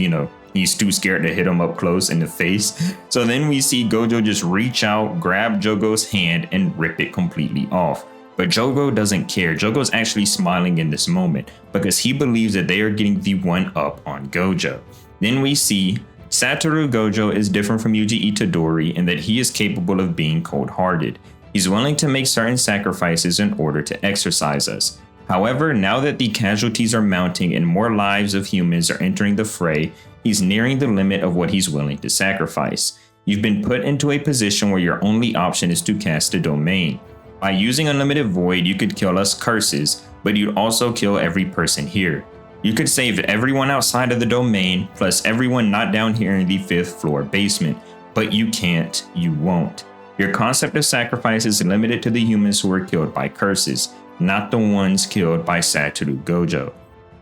he's too scared to hit him up close in the face. So then we see Gojo just reach out, grab Jogo's hand, and rip it completely off. But Jogo doesn't care. Jogo's actually smiling in this moment because he believes that they are getting the one up on Gojo. Then we see Satoru Gojo is different from Yuji Itadori in that he is capable of being cold-hearted. He's willing to make certain sacrifices in order to exercise us. However, now that the casualties are mounting and more lives of humans are entering the fray, he's nearing the limit of what he's willing to sacrifice. You've been put into a position where your only option is to cast a domain. By using Unlimited Void, you could kill us curses, but you'd also kill every person here. You could save everyone outside of the domain, plus everyone not down here in the 5th floor basement, but you can't, you won't. Your concept of sacrifice is limited to the humans who were killed by curses, not the ones killed by Satoru Gojo.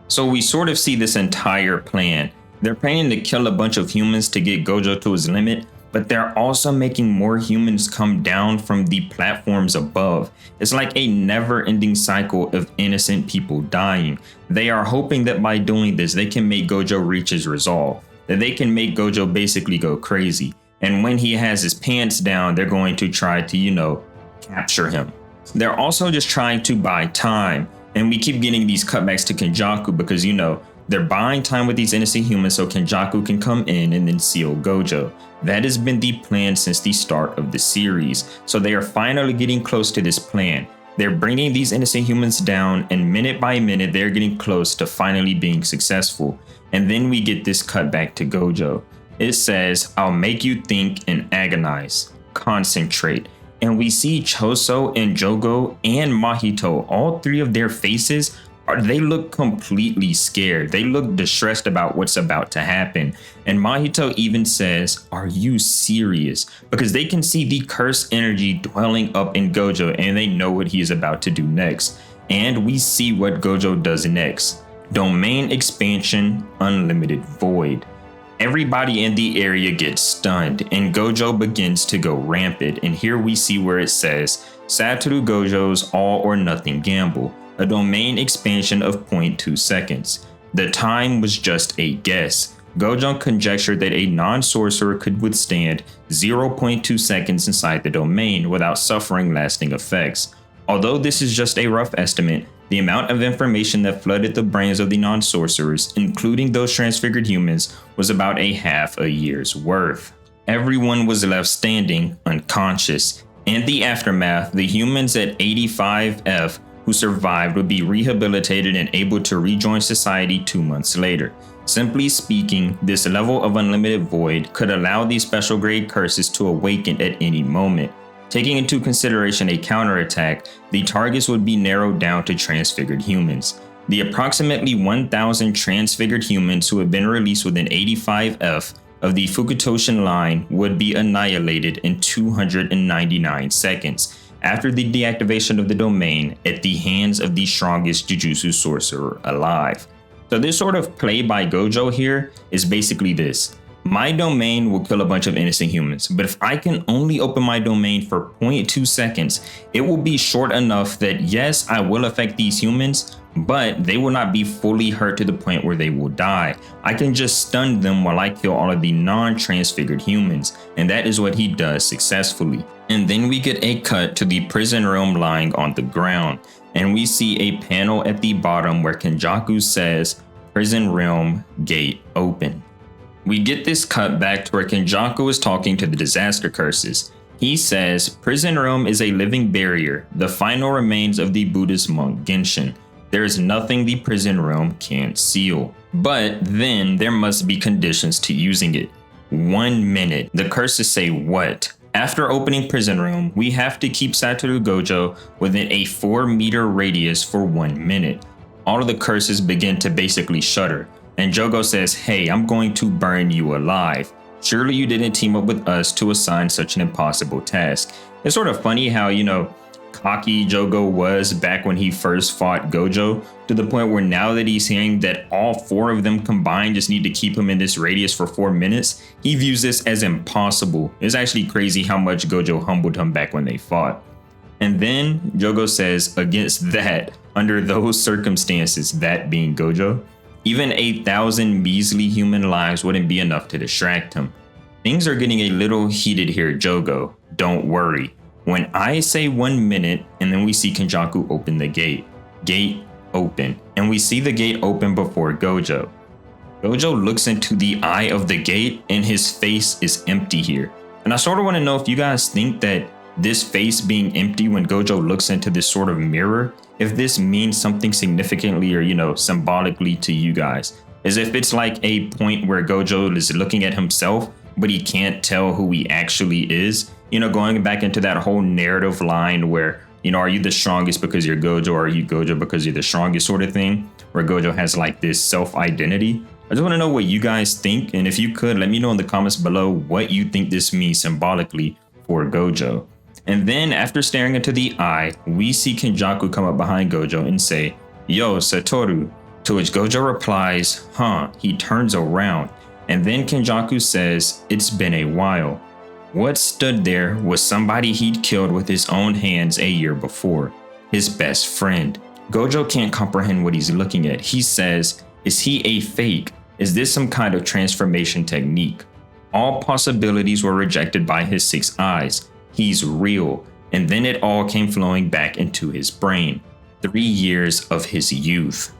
So we sort of see this entire plan. They're planning to kill a bunch of humans to get Gojo to his limit, but they're also making more humans come down from the platforms above. It's like a never-ending cycle of innocent people dying. They are hoping that by doing this, they can make Gojo reach his resolve, that they can make Gojo basically go crazy. And when he has his pants down, they're going to try to, capture him. They're also just trying to buy time. And we keep getting these cutbacks to Kenjaku because, they're buying time with these innocent humans so Kenjaku can come in and then seal Gojo. That has been the plan since the start of the series. So they are finally getting close to this plan. They're bringing these innocent humans down, and minute by minute, they're getting close to finally being successful. And then we get this cutback to Gojo. It says, "I'll make you think and agonize. Concentrate." And we see Choso and Jogo and Mahito, all three of their faces, they look completely scared. They look distressed about what's about to happen. And Mahito even says, "Are you serious?" Because they can see the curse energy dwelling up in Gojo and they know what he is about to do next. And we see what Gojo does next. Domain expansion, unlimited void. Everybody in the area gets stunned and Gojo begins to go rampant. And here we see where it says, Satoru Gojo's all or nothing gamble. A domain expansion of 0.2 seconds. The time was just a guess. Gojo conjectured that a non-sorcerer could withstand 0.2 seconds inside the domain without suffering lasting effects. Although this is just a rough estimate, the amount of information that flooded the brains of the non-sorcerers, including those transfigured humans, was about a half a year's worth. Everyone was left standing, unconscious. In the aftermath, the humans at 85F who survived would be rehabilitated and able to rejoin society 2 months later. Simply speaking, this level of unlimited void could allow these special grade curses to awaken at any moment. Taking into consideration a counterattack, the targets would be narrowed down to transfigured humans. The approximately 1,000 transfigured humans who have been released within 85F of the Fukutoshin line would be annihilated in 299 seconds. After the deactivation of the domain at the hands of the strongest Jujutsu sorcerer alive. So this sort of play by Gojo here is basically this. My domain will kill a bunch of innocent humans, but if I can only open my domain for 0.2 seconds, it will be short enough that yes, I will affect these humans, but they will not be fully hurt to the point where they will die. I can just stun them while I kill all of the non-transfigured humans, and that is what he does successfully. And then we get a cut to the prison realm lying on the ground, and we see a panel at the bottom where Kenjaku says, "Prison realm gate open." We get this cut back to where Kenjaku is talking to the disaster curses. He says, "Prison realm is a living barrier, the final remains of the Buddhist monk Genshin. There is nothing the prison realm can't seal. But then there must be conditions to using it. 1 minute. The curses say what? After opening prison realm, we have to keep Satoru Gojo within a 4-meter radius for 1 minute. All of the curses begin to basically shudder, and Jogo says, "Hey, I'm going to burn you alive. Surely you didn't team up with us to assign such an impossible task." It's sort of funny how, cocky Jogo was back when he first fought Gojo, to the point where now that he's hearing that all 4 of them combined just need to keep him in this radius for 4 minutes, he views this as impossible. It's actually crazy how much Gojo humbled him back when they fought. And then Jogo says, against that, under those circumstances, that being Gojo, even 1,000 measly human lives wouldn't be enough to distract him. Things are getting a little heated here, Jogo. Don't worry. When I say 1 minute, and then we see Kenjaku open the gate. Gate open. And we see the gate open before Gojo. Gojo looks into the eye of the gate, and his face is empty here. And I sort of want to know if you guys think that this face being empty when Gojo looks into this sort of mirror, if this means something significantly or, symbolically to you guys. As if it's like a point where Gojo is looking at himself, but he can't tell who he actually is. Going back into that whole narrative line where, are you the strongest because you're Gojo, or are you Gojo because you're the strongest sort of thing, where Gojo has like this self-identity. I just want to know what you guys think, and if you could, let me know in the comments below what you think this means symbolically for Gojo. And then after staring into the eye, we see Kenjaku come up behind Gojo and say, "Yo, Satoru," to which Gojo replies, "Huh." He turns around, and then Kenjaku says, "It's been a while." What stood there was somebody he'd killed with his own hands a year before, his best friend. Gojo can't comprehend what he's looking at. He says, is he a fake? Is this some kind of transformation technique? All possibilities were rejected by his 6 eyes. He's real. And then it all came flowing back into his brain. 3 years of his youth.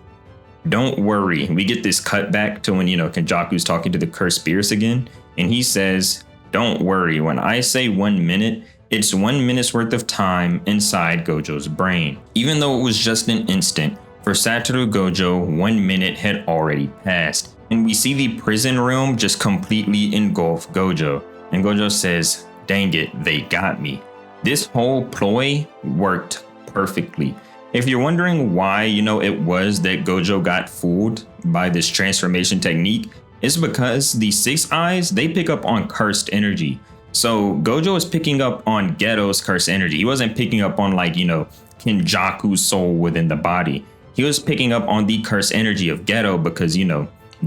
Don't worry, we get this cut back to when, Kenjaku's talking to the cursed spirits again, and he says, "Don't worry, when I say 1 minute, it's 1 minute's worth of time inside Gojo's brain." Even though it was just an instant, for Satoru Gojo, 1 minute had already passed. And we see the prison realm just completely engulf Gojo. And Gojo says, "Dang it, they got me." This whole ploy worked perfectly. If you're wondering why, it was that Gojo got fooled by this transformation technique, it's because the 6 eyes, they pick up on cursed energy. So Gojo is picking up on Geto's cursed energy. He wasn't picking up on Kenjaku's soul within the body. He was picking up on the cursed energy of Geto because,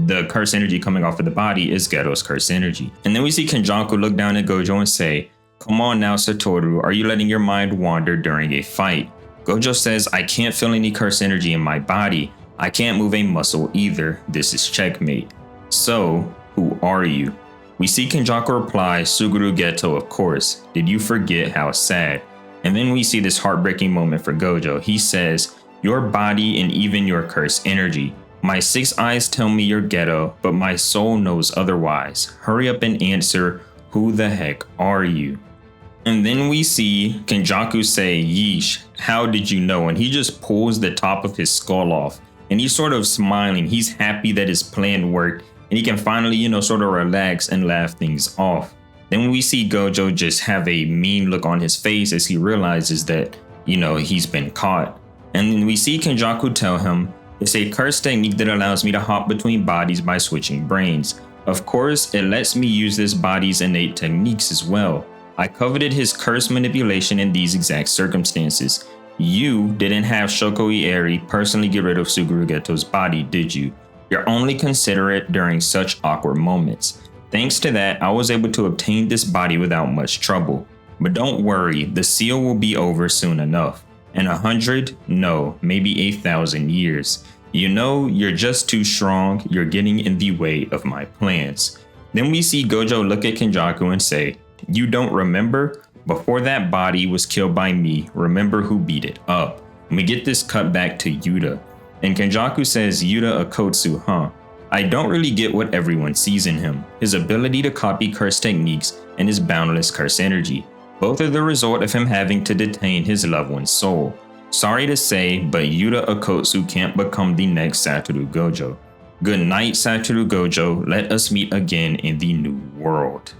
the cursed energy coming off of the body is Geto's cursed energy. And then we see Kenjaku look down at Gojo and say, "Come on now, Satoru, are you letting your mind wander during a fight?" Gojo says, "I can't feel any cursed energy in my body. I can't move a muscle either. This is checkmate." So, who are you? We see Kenjaku reply, "Suguru Geto, of course. Did you forget how sad?" And then we see this heartbreaking moment for Gojo. He says, "Your body and even your cursed energy. My 6 eyes tell me you're Geto, but my soul knows otherwise. Hurry up and answer, who the heck are you?" And then we see Kenjaku say, "Yeesh, how did you know?" And he just pulls the top of his skull off. And he's sort of smiling. He's happy that his plan worked. And he can finally, sort of relax and laugh things off. Then we see Gojo just have a mean look on his face as he realizes that, he's been caught. And then we see Kenjaku tell him, "It's a cursed technique that allows me to hop between bodies by switching brains. Of course, it lets me use this body's innate techniques as well. I coveted his curse manipulation in these exact circumstances. You didn't have Shokoi Eri personally get rid of Suguru Geto's body, did you? You're only considerate during such awkward moments. Thanks to that, I was able to obtain this body without much trouble. But don't worry, the seal will be over soon enough. In 100, no, maybe 1,000 years. You're just too strong. You're getting in the way of my plans." Then we see Gojo look at Kenjaku and say, "You don't remember? Before that body was killed by me, remember who beat it up?" And we get this cut back to Yuta. And Kenjaku says, "Yuta Akotsu, huh? I don't really get what everyone sees in him. His ability to copy curse techniques and his boundless curse energy. Both are the result of him having to detain his loved one's soul. Sorry to say, but Yuta Okkotsu can't become the next Satoru Gojo. Good night, Satoru Gojo. Let us meet again in the new world.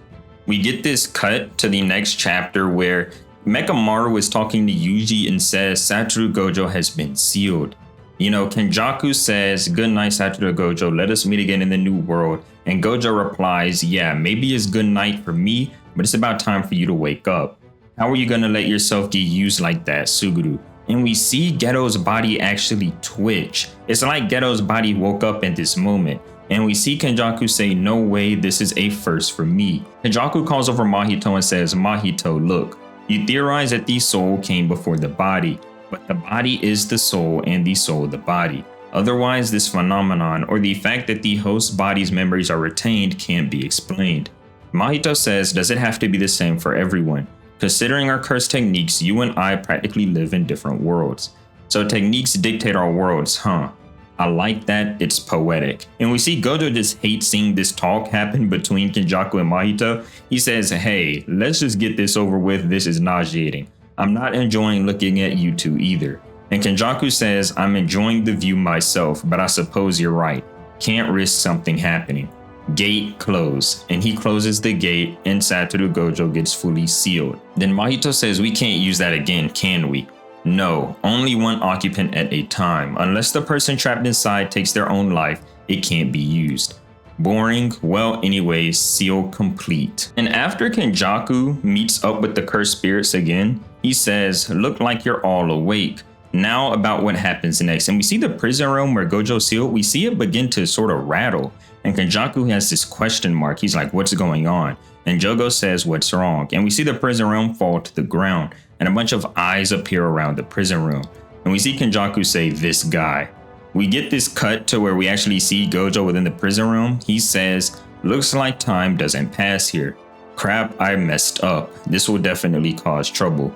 We get this cut to the next chapter where Mekamaru is talking to Yuji and says Satoru Gojo has been sealed. Kenjaku says, good night, Satoru Gojo. Let us meet again in the new world. And Gojo replies, yeah, maybe it's good night for me, but it's about time for you to wake up. How are you going to let yourself get used like that, Suguru? And we see Geto's body actually twitch. It's like Geto's body woke up in this moment. And we see Kenjaku say, no way, this is a first for me. Kenjaku calls over Mahito and says, Mahito, look, you theorize that the soul came before the body, but the body is the soul and the soul the body. Otherwise, this phenomenon, or the fact that the host body's memories are retained, can't be explained. Mahito says, does it have to be the same for everyone? Considering our curse techniques, you and I practically live in different worlds. So techniques dictate our worlds, huh? I like that, it's poetic. And we see Gojo just hates seeing this talk happen between Kenjaku and Mahito. He says, hey, let's just get this over with, this is nauseating. I'm not enjoying looking at you two either. And Kenjaku says, I'm enjoying the view myself, but I suppose you're right. Can't risk something happening. Gate close, and he closes the gate and Satoru Gojo gets fully sealed. Then Mahito says, we can't use that again, can we? No, only one occupant at a time. Unless the person trapped inside takes their own life, it can't be used. Boring? Well, anyways, seal complete. And after Kenjaku meets up with the cursed spirits again, he says, look like you're all awake. Now about what happens next. And we see the prison room where Gojo's sealed. We see it begin to sort of rattle. And Kenjaku has this question mark. He's like, what's going on? And Jogo says, what's wrong? And we see the prison room fall to the ground. And a bunch of eyes appear around the prison room. And we see Kenjaku say, this guy. We get this cut to where we actually see Gojo within the prison room. He says, looks like time doesn't pass here. Crap, I messed up. This will definitely cause trouble.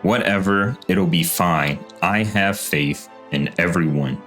Whatever, it'll be fine. I have faith in everyone.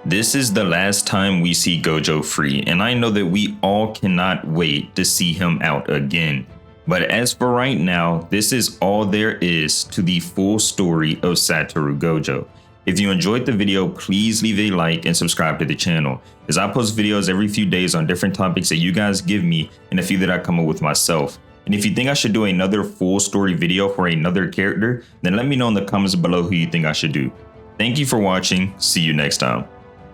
This is the last time we see Gojo free, and I know that we all cannot wait to see him out again. But as for right now, this is all there is to the full story of Satoru Gojo. If you enjoyed the video, please leave a like and subscribe to the channel, as I post videos every few days on different topics that you guys give me and a few that I come up with myself. And if you think I should do another full story video for another character, then let me know in the comments below who you think I should do. Thank you for watching. See you next time.